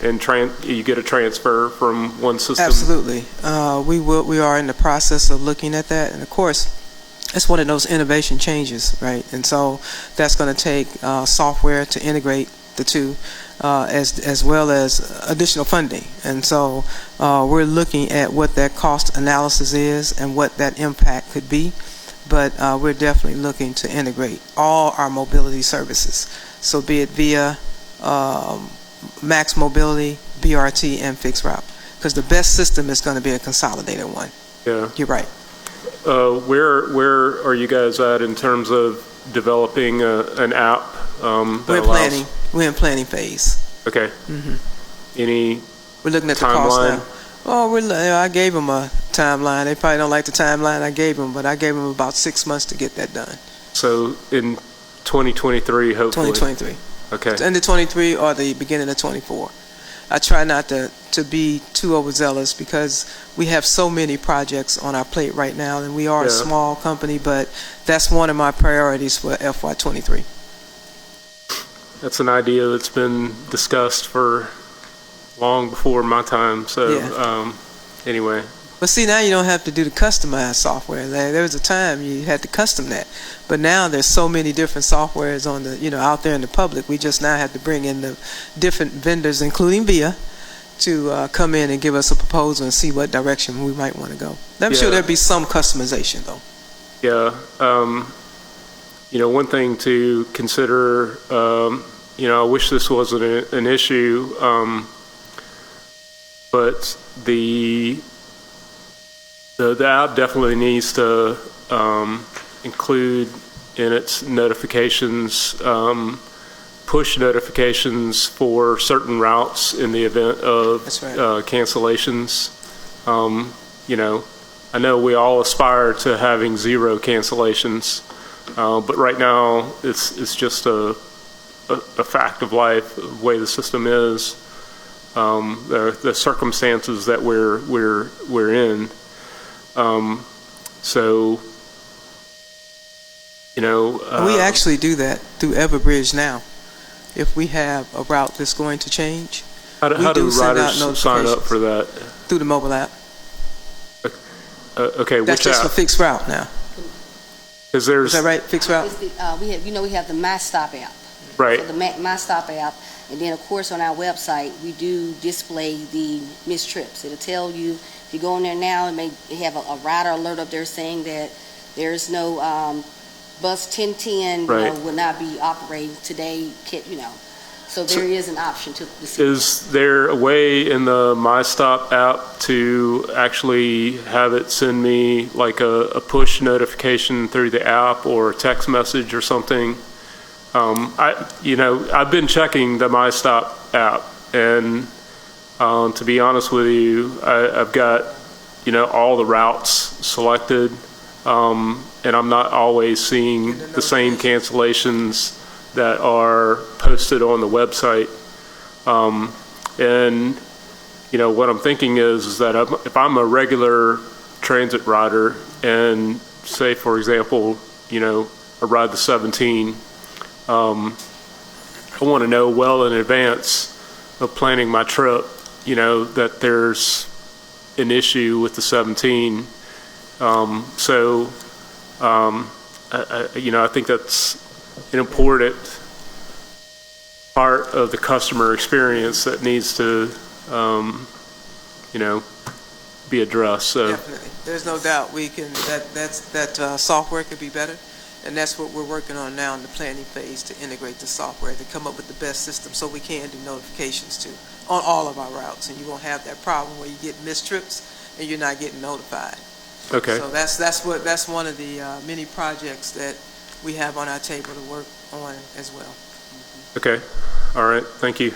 and you get a transfer from one system? Absolutely. We are in the process of looking at that, and of course, it's one of those innovation changes, right? And so that's going to take software to integrate the two, as well as additional funding. And so we're looking at what that cost analysis is and what that impact could be. But we're definitely looking to integrate all our mobility services. So be it via Max Mobility, BRT, and Fixed Route. Because the best system is going to be a consolidated one. Yeah. You're right. Where are you guys at in terms of developing an app? We're in planning phase. Okay. Mm-hmm. We're looking at the cost now. Oh, I gave them a timeline. They probably don't like the timeline I gave them, but I gave them about 6 months to get that done. So in 2023, hopefully. 2023. Okay. End of 23 or the beginning of 24. I try not to be too overzealous because we have so many projects on our plate right now, and we are a small company, but that's one of my priorities for FY23. That's an idea that's been discussed for long before my time. So anyway. But see, now you don't have to do the customized software. There was a time you had to custom that, but now there's so many different softwares on the out there in the public. We just now have to bring in the different vendors, including VIA, to come in and give us a proposal and see what direction we might want to go. I'm sure there'll be some customization though. Yeah. One thing to consider. I wish this wasn't an issue, but the app definitely needs to include in its notifications, push notifications for certain routes in the event of cancellations. I know we all aspire to having zero cancellations, but right now it's just a fact of life, the way the system is, the circumstances that we're in. We actually do that through Everbridge now. If we have a route that's going to change, how do riders sign up for that? Through the mobile app. Okay, That's which just for app? fixed route now. Because there's, Is that right, fixed route? It's the, we have the MyStop app. right, So the MyStop app, and then of course on our website, we do display the missed trips. It'll tell you, if you go in there now, it may have a rider alert up there saying that there's no bus 1010 Right. will not be operating today, So there is an option to display. is there a way in the MyStop app to actually have it send me like a push notification through the app or a text message or something? I've been checking the MyStop app, and to be honest with you, I've got, all the routes selected, and I'm not always seeing the same cancellations that are posted on the website. And, what I'm thinking is that if I'm a regular transit rider and say, for example, I ride the 17, I want to know well in advance of planning my trip, that there's an issue with the 17. I think that's an important part of the customer experience that needs to, be addressed. So, Definitely. There's no doubt we can, that software could be better. And that's what we're working on now in the planning phase, to integrate the software, to come up with the best system so we can do notifications too on all of our routes. And you won't have that problem where you get missed trips and you're not getting notified. okay. So that's one of the many projects that we have on our table to work on as well. Okay. All right. Thank you.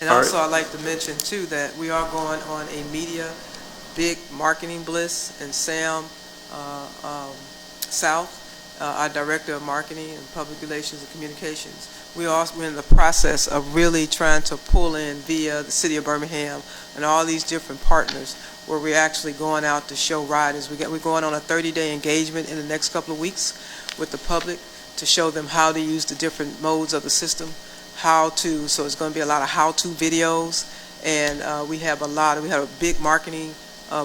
And All also, I'd like to mention too that we are going on a media big marketing bliss, and Sam South, our Director of Marketing and Public Relations and Communications, we're in the process of really trying to pull in via the City of Birmingham and all these different partners, where we're actually going out to show riders. We're going on a 30-day engagement in the next couple of weeks with the public to show them how to use the different modes of the system, so it's going to be a lot of how-to videos, and we have a big marketing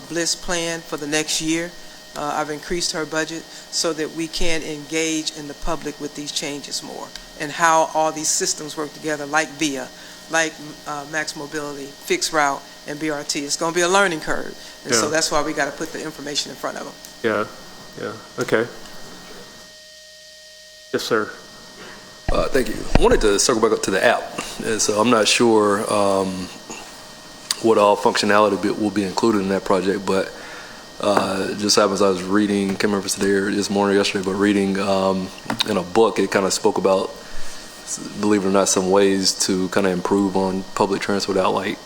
bliss plan for the next year. I've increased her budget so that we can engage in the public with these changes more, and how all these systems work together, like VIA, like Max Mobility, Fixed Route, and BRT. It's going to be a learning curve, and so Yeah. that's why we got to put the information in front of them. Yeah. Okay. Yes, sir. Thank you. I wanted to circle back up to the app. And so I'm not sure what all functionality will be included in that project, but just happens I was reading, can't remember if it's today or this morning or yesterday, but reading in a book, it kind of spoke about, believe it or not, some ways to kind of improve on public transport without like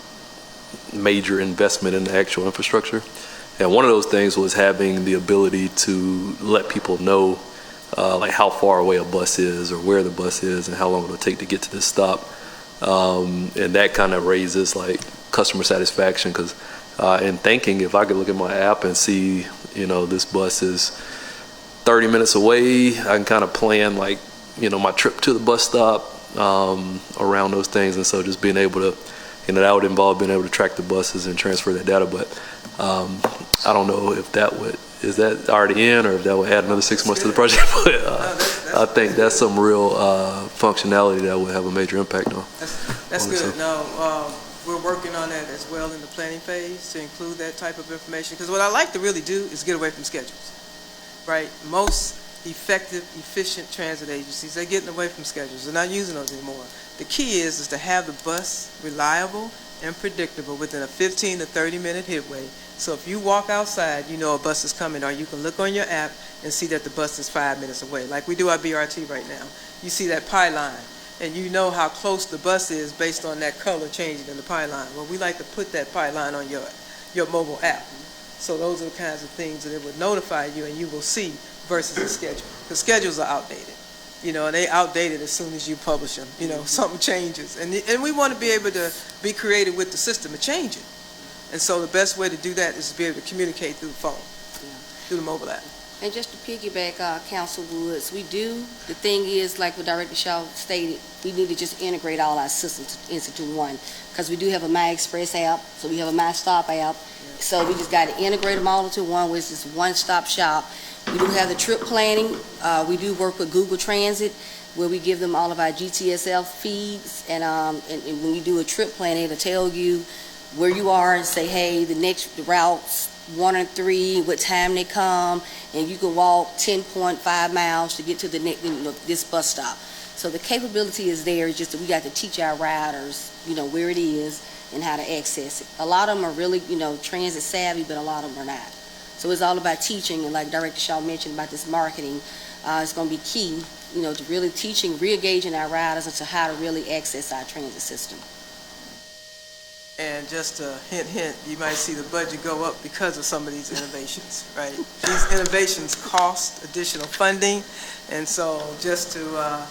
major investment in the actual infrastructure. And one of those things was having the ability to let people know like how far away a bus is, or where the bus is, and how long it'll take to get to this stop. And that kind of raises like customer satisfaction, because in thinking, if I could look at my app and see, this bus is 30 minutes away, I can kind of plan like, my trip to the bus stop around those things. And so just being able to, that would involve being able to track the buses and transfer that data. But I don't know if is that already in, or if that would add another 6 months to the project. But I think that's some real functionality that would have a major impact on. That's good. No, we're working on that as well in the planning phase, to include that type of information. Because what I like to really do is get away from schedules, right? Most effective, efficient transit agencies, they're getting away from schedules. They're not using those anymore. The key is to have the bus reliable and predictable within a 15 to 30-minute headway. So if you walk outside, you know a bus is coming, or you can look on your app and see that the bus is 5 minutes away. Like we do our BRT right now. You see that pylon, and you know how close the bus is based on that color changing in the pylon. Well, we like to put that pylon on your mobile app. So those are the kinds of things that it would notify you, and you will see, versus a schedule. Because schedules are outdated, and they outdated as soon as you publish them. Something changes, and we want to be able to be creative with the system and change it. And so the best way to do that is to be able to communicate through the phone, through the mobile app. And just to piggyback, Council Woods, the thing is, like what Director Shaw stated, we need to just integrate all our systems into one. Because we do have a My Express app, so we have a My Stop app. So we just got to integrate them all into one, which is one-stop shop. We do have the trip planning. We do work with Google Transit, where we give them all of our GTSL feeds, and when you do a trip plan, it'll tell you where you are and say, hey, the next routes 1 and 3, what time they come, and you can walk 10.5 miles to get to the next, this bus stop. So the capability is there. It's just that we got to teach our riders, where it is and how to access it. A lot of them are really, transit savvy, but a lot of them are not. So it's all about teaching, and like Director Shaw mentioned about this marketing, it's going to be key, to really teaching, re-engaging our riders into how to really access our transit system. And just a hint, you might see the budget go up because of some of these innovations, right? These innovations cost additional funding, and so just to,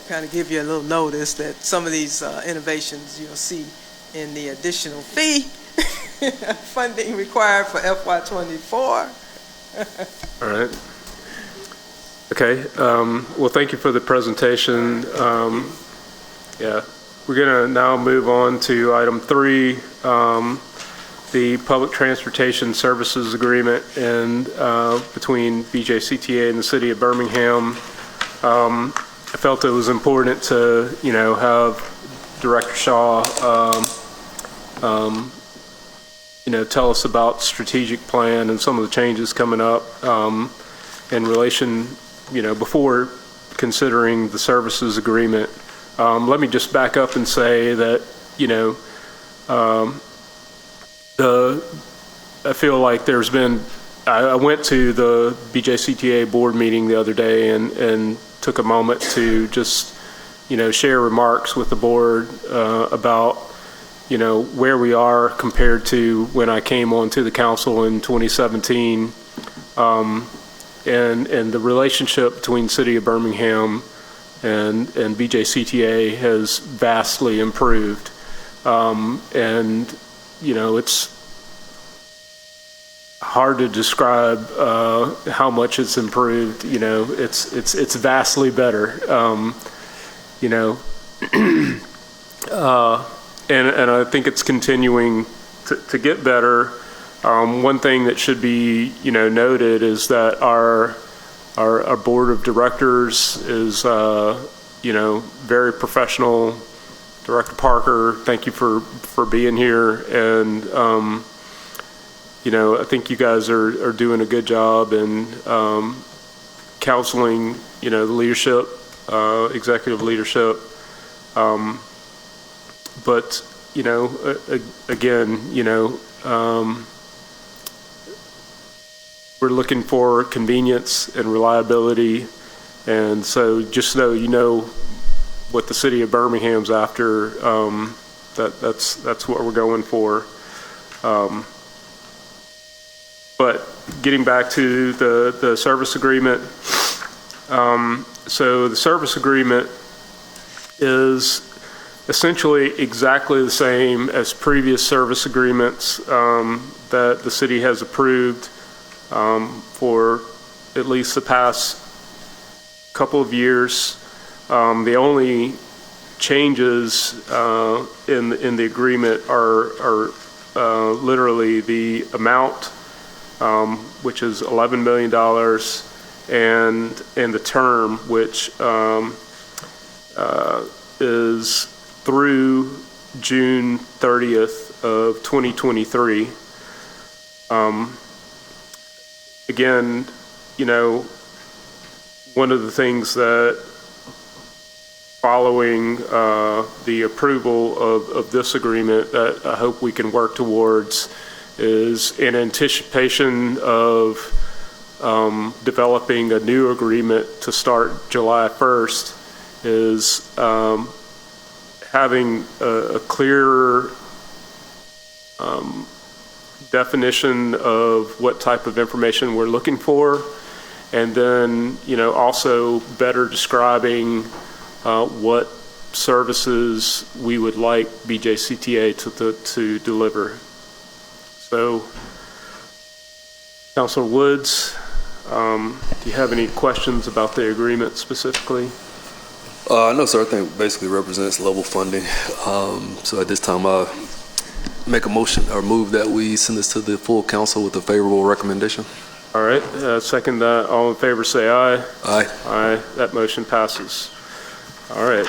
kind of give you a little notice that some of these innovations you'll see in the additional fee funding required for FY24. All right. Okay. Well, thank you for the presentation. Yeah. We're going to now move on to item 3, the Public Transportation Services Agreement between BJCTA and the City of Birmingham. I felt it was important to, have Director Shaw, tell us about strategic plan and some of the changes coming up in relation, before considering the services agreement. Let me just back up and say that, I feel like there's been, I went to the BJCTA board meeting the other day and took a moment to just, share remarks with the board about, where we are compared to when I came onto the council in 2017, and the relationship between City of Birmingham and BJCTA has vastly improved. It's hard to describe how much it's improved. It's vastly better. And I think it's continuing to get better. One thing that should be noted is that our board of directors is very professional. Director Parker, thank you for being here, and I think you guys are doing a good job in counseling the leadership, executive leadership, but again, we're looking for convenience and reliability, and so just so you know what the City of Birmingham's after, that's what we're going for. But getting back to the service agreement, so the service agreement is essentially exactly the same as previous service agreements that the city has approved for at least the past couple of years. The only changes in the agreement are literally the amount, which is $11 million, and the term, which is through June 30th of 2023. Again, one of the things that following the approval of this agreement that I hope we can work towards is in anticipation of developing a new agreement to start July 1st is having a clearer definition of what type of information we're looking for, and then also better describing what services we would like BJCTA to deliver. So, Councilor Woods, do you have any questions about the agreement specifically? No, sir. I think basically represents level funding. So at this time, make a motion or move that we send this to the full council with a favorable recommendation. All right, second that. All in favor, say aye. Aye. Aye. That motion passes. All right.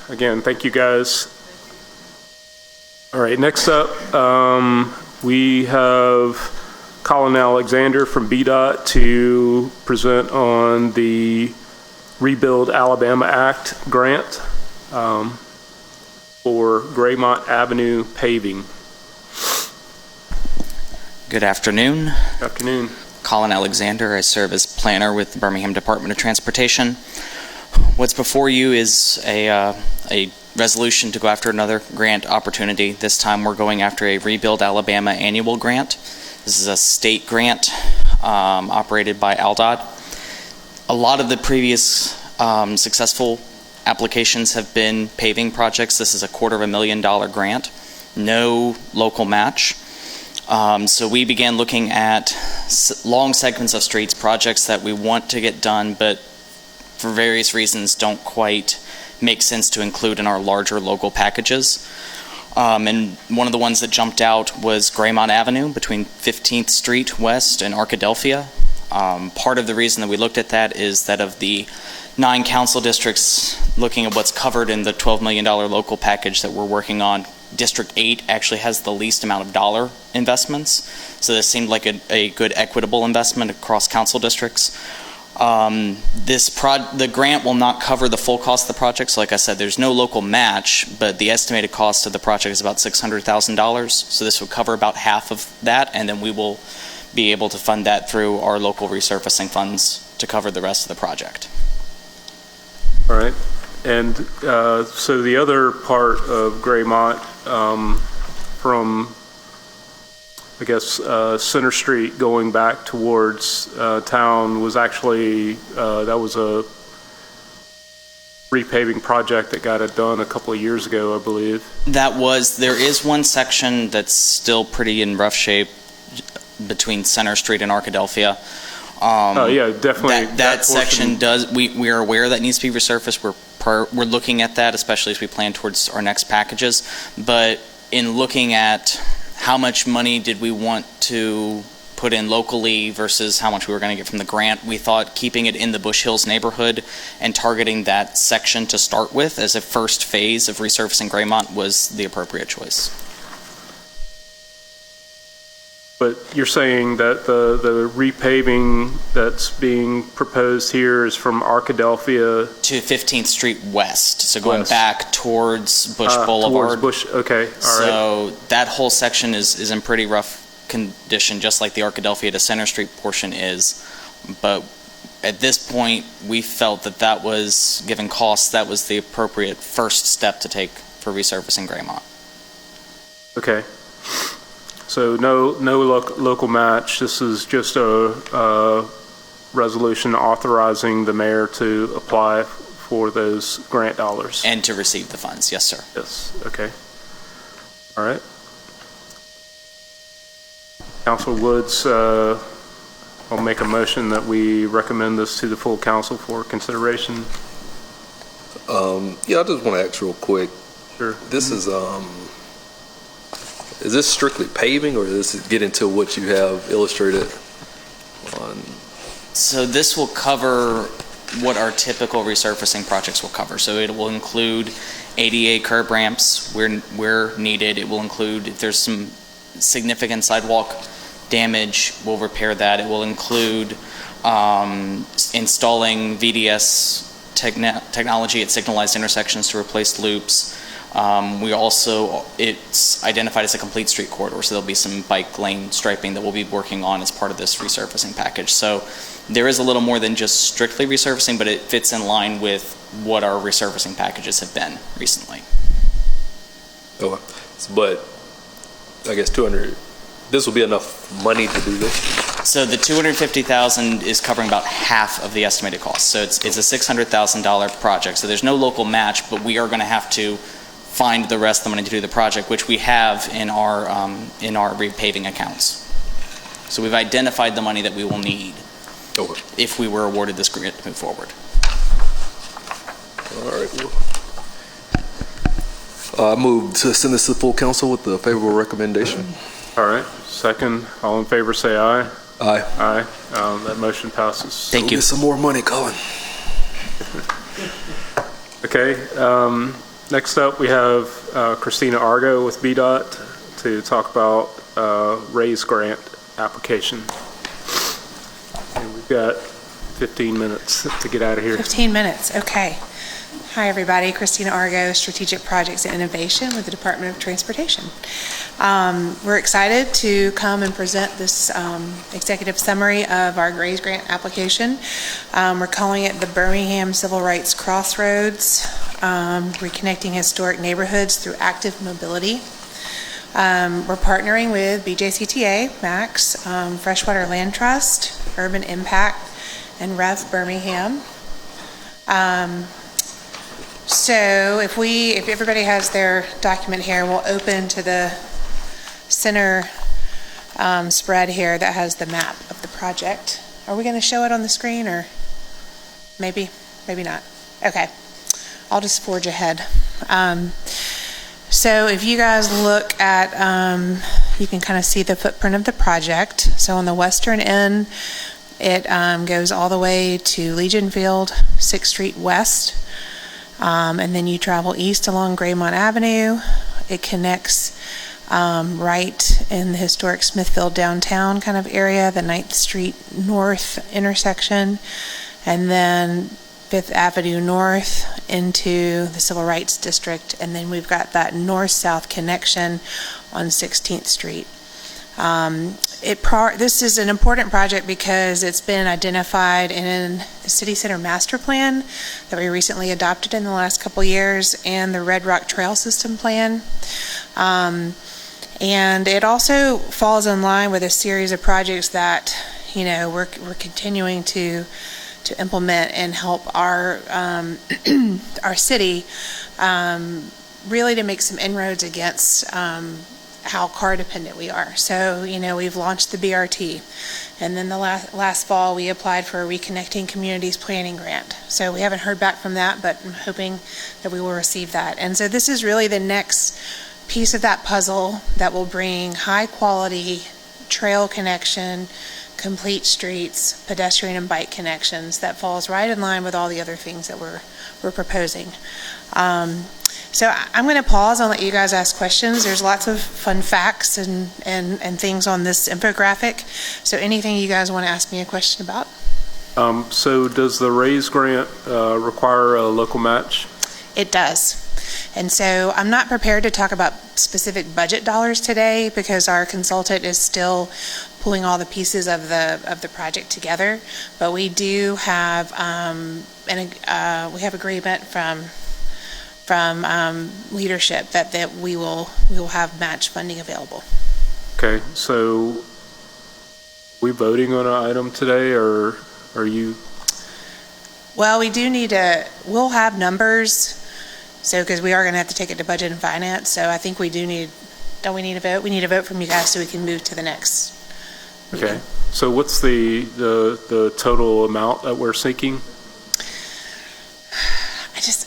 Again, thank you, guys. All right, next up, we have Colin Alexander from BDOT to present on the Rebuild Alabama Act grant for Graymont Avenue paving. Good afternoon. Good afternoon. Colin Alexander. I serve as planner with the Birmingham Department of Transportation. What's before you is a resolution to go after another grant opportunity. This time we're going after a Rebuild Alabama annual grant. This is a state grant operated by ALDOT. A lot of the previous successful applications have been paving projects. This is a $250,000 grant. No local match. So we began looking at long segments of streets, projects that we want to get done, but for various reasons don't quite make sense to include in our larger local packages. And one of the ones that jumped out was Graymont Avenue between 15th Street West and Arkadelphia. Part of the reason that we looked at that is that of the 9 council districts, looking at what's covered in the $12 million local package that we're working on, District 8 actually has the least amount of dollar investments. So this seemed like a good equitable investment across council districts. The grant will not cover the full cost of the project. So like I said, there's no local match, but the estimated cost of the project is about $600,000. So this would cover about half of that, and then we will be able to fund that through our local resurfacing funds to cover the rest of the project. All right. And so the other part of Graymont from, I guess, Center Street going back towards town was actually, that was a repaving project that got it done a couple of years ago, I believe. There is one section that's still pretty in rough shape between Center Street and Arkadelphia. Oh yeah, definitely. That section does, we are aware that needs to be resurfaced. We're looking at that, especially as we plan towards our next packages. But in looking at how much money did we want to put in locally versus how much we were going to get from the grant, we thought keeping it in the Bush Hills neighborhood and targeting that section to start with as a first phase of resurfacing Graymont was the appropriate choice. But you're saying that the repaving that's being proposed here is from Arkadelphia to 15th Street West, so going West. Back towards Bush Boulevard. Towards Bush, okay, all right. So that whole section is in pretty rough condition, just like the Arkadelphia to Center Street portion is. But at this point, we felt that was, given costs, that was the appropriate first step to take for resurfacing Graymont. Okay. So no local match. This is just a resolution authorizing the mayor to apply for those grant dollars. And to receive the funds, yes, sir. Yes, okay. All right. Councilor Woods, I'll make a motion that we recommend this to the full council for consideration. Yeah, I just want to ask real quick. Sure. This is this strictly paving, or does this get into what you have illustrated on? So this will cover what our typical resurfacing projects will cover. So it will include ADA curb ramps where needed. It will include, if there's some significant sidewalk damage, we'll repair that. It will include installing VDS technology at signalized intersections to replace loops. It's identified as a complete street corridor, so there'll be some bike lane striping that we'll be working on as part of this resurfacing package. So there is a little more than just strictly resurfacing, but it fits in line with what our resurfacing packages have been recently. Okay. But I guess this will be enough money to do this? So the $250,000 is covering about half of the estimated cost. So it's a $600,000 project. So there's no local match, but we are going to have to find the rest of the money to do the project, which we have in our repaving accounts. So we've identified the money that we will need if we were awarded this grant to move forward. All right. I move to send this to the full council with the favorable recommendation. All right, second, all in favor say aye. Aye. Aye. That motion passes. Thank Go you. Get some more money, Colin. Okay, next up, we have Christina Argo with BDOT to talk about RAISE grant application. And we've got 15 minutes to get out of here. 15 minutes, okay. Hi, everybody. Christina Argo, Strategic Projects and Innovation with the Department of Transportation. We're excited to come and present this executive summary of our RAISE grant application. We're calling it the Birmingham Civil Rights Crossroads, Reconnecting Historic Neighborhoods Through Active Mobility. We're partnering with BJCTA, MAX, Freshwater Land Trust, Urban Impact, and Rev Birmingham. So if everybody has their document here, we'll open to the center spread here that has the map of the project. Are we going to show it on the screen, or maybe not? Okay, I'll just forge ahead. So if you guys look at, you can kind of see the footprint of the project. So on the western end, it goes all the way to Legion Field, 6th Street West. And then you travel east along Graymont Avenue. It connects right in the historic Smithfield downtown kind of area, the 9th Street North intersection, and then 5th Avenue North into the Civil Rights District. And then we've got that north-south connection on 16th Street. This is an important project because it's been identified in the City Center Master Plan that we recently adopted in the last couple years, and the Red Rock Trail System Plan. And it also falls in line with a series of projects that, we're continuing to implement and help our our city really to make some inroads against how car dependent we are. So, we've launched the BRT, and then the last fall we applied for a Reconnecting Communities Planning Grant. So we haven't heard back from that, but I'm hoping that we will receive that. And so this is really the next piece of that puzzle that will bring high quality trail connection, complete streets, pedestrian and bike connections that falls right in line with all the other things that we're proposing. So I'm going to pause and let you guys ask questions. There's lots of fun facts and things on this infographic. So anything you guys want to ask me a question about? So does the RAISE grant require a local match? It does. And so I'm not prepared to talk about specific budget dollars today because our consultant is still pulling all the pieces of the project together. But we do have we have agreement from leadership that we will have match funding available. Okay, so we voting on an item today, or are you? Well, we'll have numbers, so because we are going to have to take it to Budget and Finance, so I think don't we need a vote? We need a vote from you guys so we can move to the next meeting. Okay, so what's the total amount that we're seeking?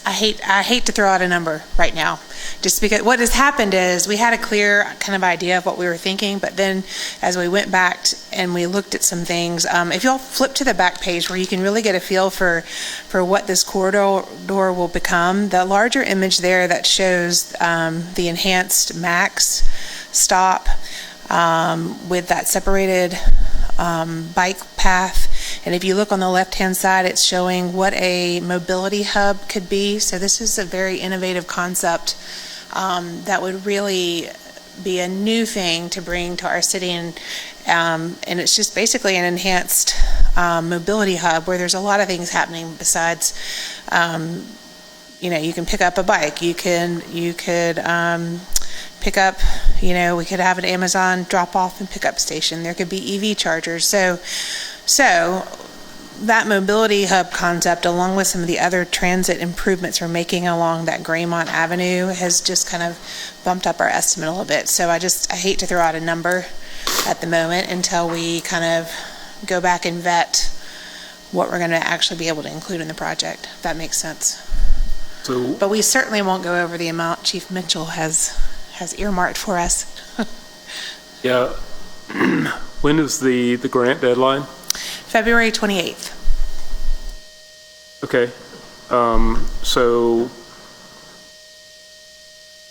I hate to throw out a number right now, just because what has happened is we had a clear kind of idea of what we were thinking, but then as we went back and we looked at some things, if you'll flip to the back page where you can really get a feel for what this corridor will become, the larger image there that shows the enhanced MAX stop with that separated bike path. And if you look on the left-hand side, it's showing what a mobility hub could be. So this is a very innovative concept that would really be a new thing to bring to our city. And it's just basically an enhanced mobility hub where there's a lot of things happening besides, you can pick up a bike. You could pick up, we could have an Amazon drop-off and pick-up station. There could be EV chargers. So that mobility hub concept, along with some of the other transit improvements we're making along that Graymont Avenue, has just kind of bumped up our estimate a little bit. So I hate to throw out a number at the moment until we kind of go back and vet what we're going to actually be able to include in the project, if that makes sense. So, But we certainly won't go over the amount Chief Mitchell has earmarked for us. yeah, when is the grant deadline? February 28th. Okay, so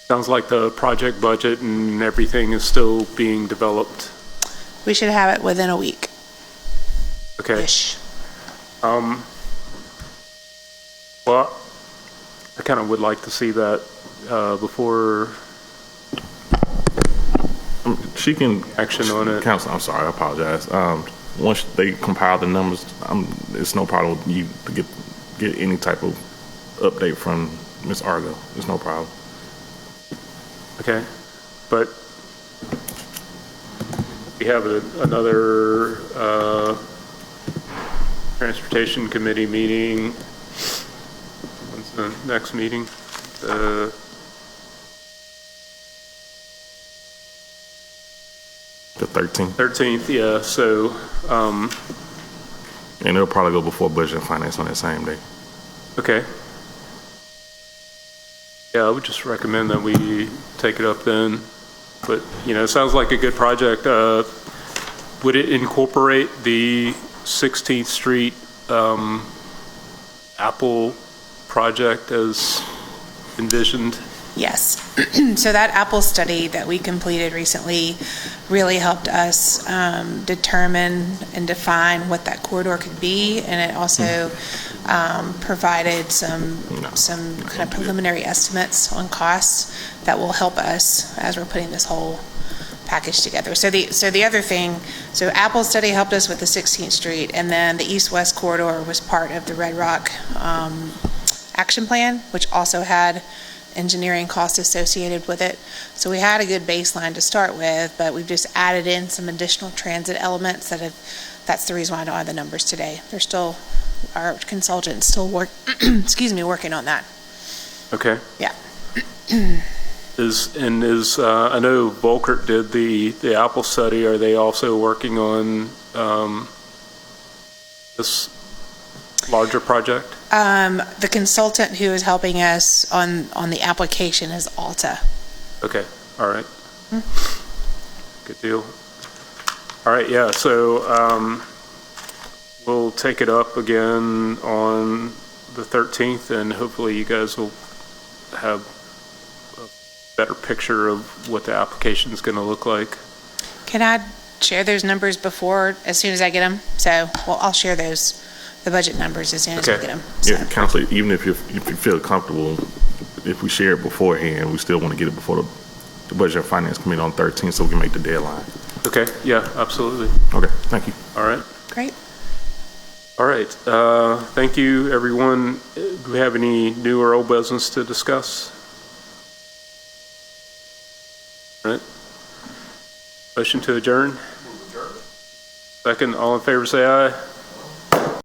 sounds like the project budget and everything is still being developed. We should have it within a week. Okay. Ish. Well, I kind of would like to see that before She can action on it. Council, I'm sorry, I apologize. Once they compile the numbers, it's no problem with you to get any type of update from Ms. Argo. It's no problem. Okay, but we have another transportation committee meeting. When's the next meeting? The 13th. 13th, yeah, so, And it'll probably go before Budget and Finance on that same day. okay. Yeah, I would just recommend that we take it up then. But, it sounds like a good project. Would it incorporate the 16th Street Apple project as envisioned? Yes. So that Apple study that we completed recently really helped us determine and define what that corridor could be, and it also provided some kind of preliminary estimates on costs that will help us as we're putting this whole package together. So the other thing, so Apple study helped us with the 16th Street, and then the east-west corridor was part of the Red Rock action plan, which also had engineering costs associated with it. So we had a good baseline to start with, but we've just added in some additional transit elements that's the reason why I don't have the numbers today. They're still, our consultant's still working on that. Okay. Yeah. I know Volkert did the Apple study. Are they also working on this larger project? The consultant who is helping us on the application is Alta. Okay, all right. Good deal. All right, yeah, so we'll take it up again on the 13th, and hopefully you guys will have a better picture of what the application is going to look like. Can I share those numbers as soon as I get them? So, I'll share the budget numbers as soon as I Okay. get them. Yeah, Council, even if you feel comfortable, if we share it beforehand, we still want to get it before the Budget and Finance Committee on 13th so we can make the deadline. Okay, yeah, absolutely. Okay, thank you. All right. Great. All right, thank you, everyone. Do we have any new or old business to discuss? All right. Motion to adjourn? Second, all in favor say aye.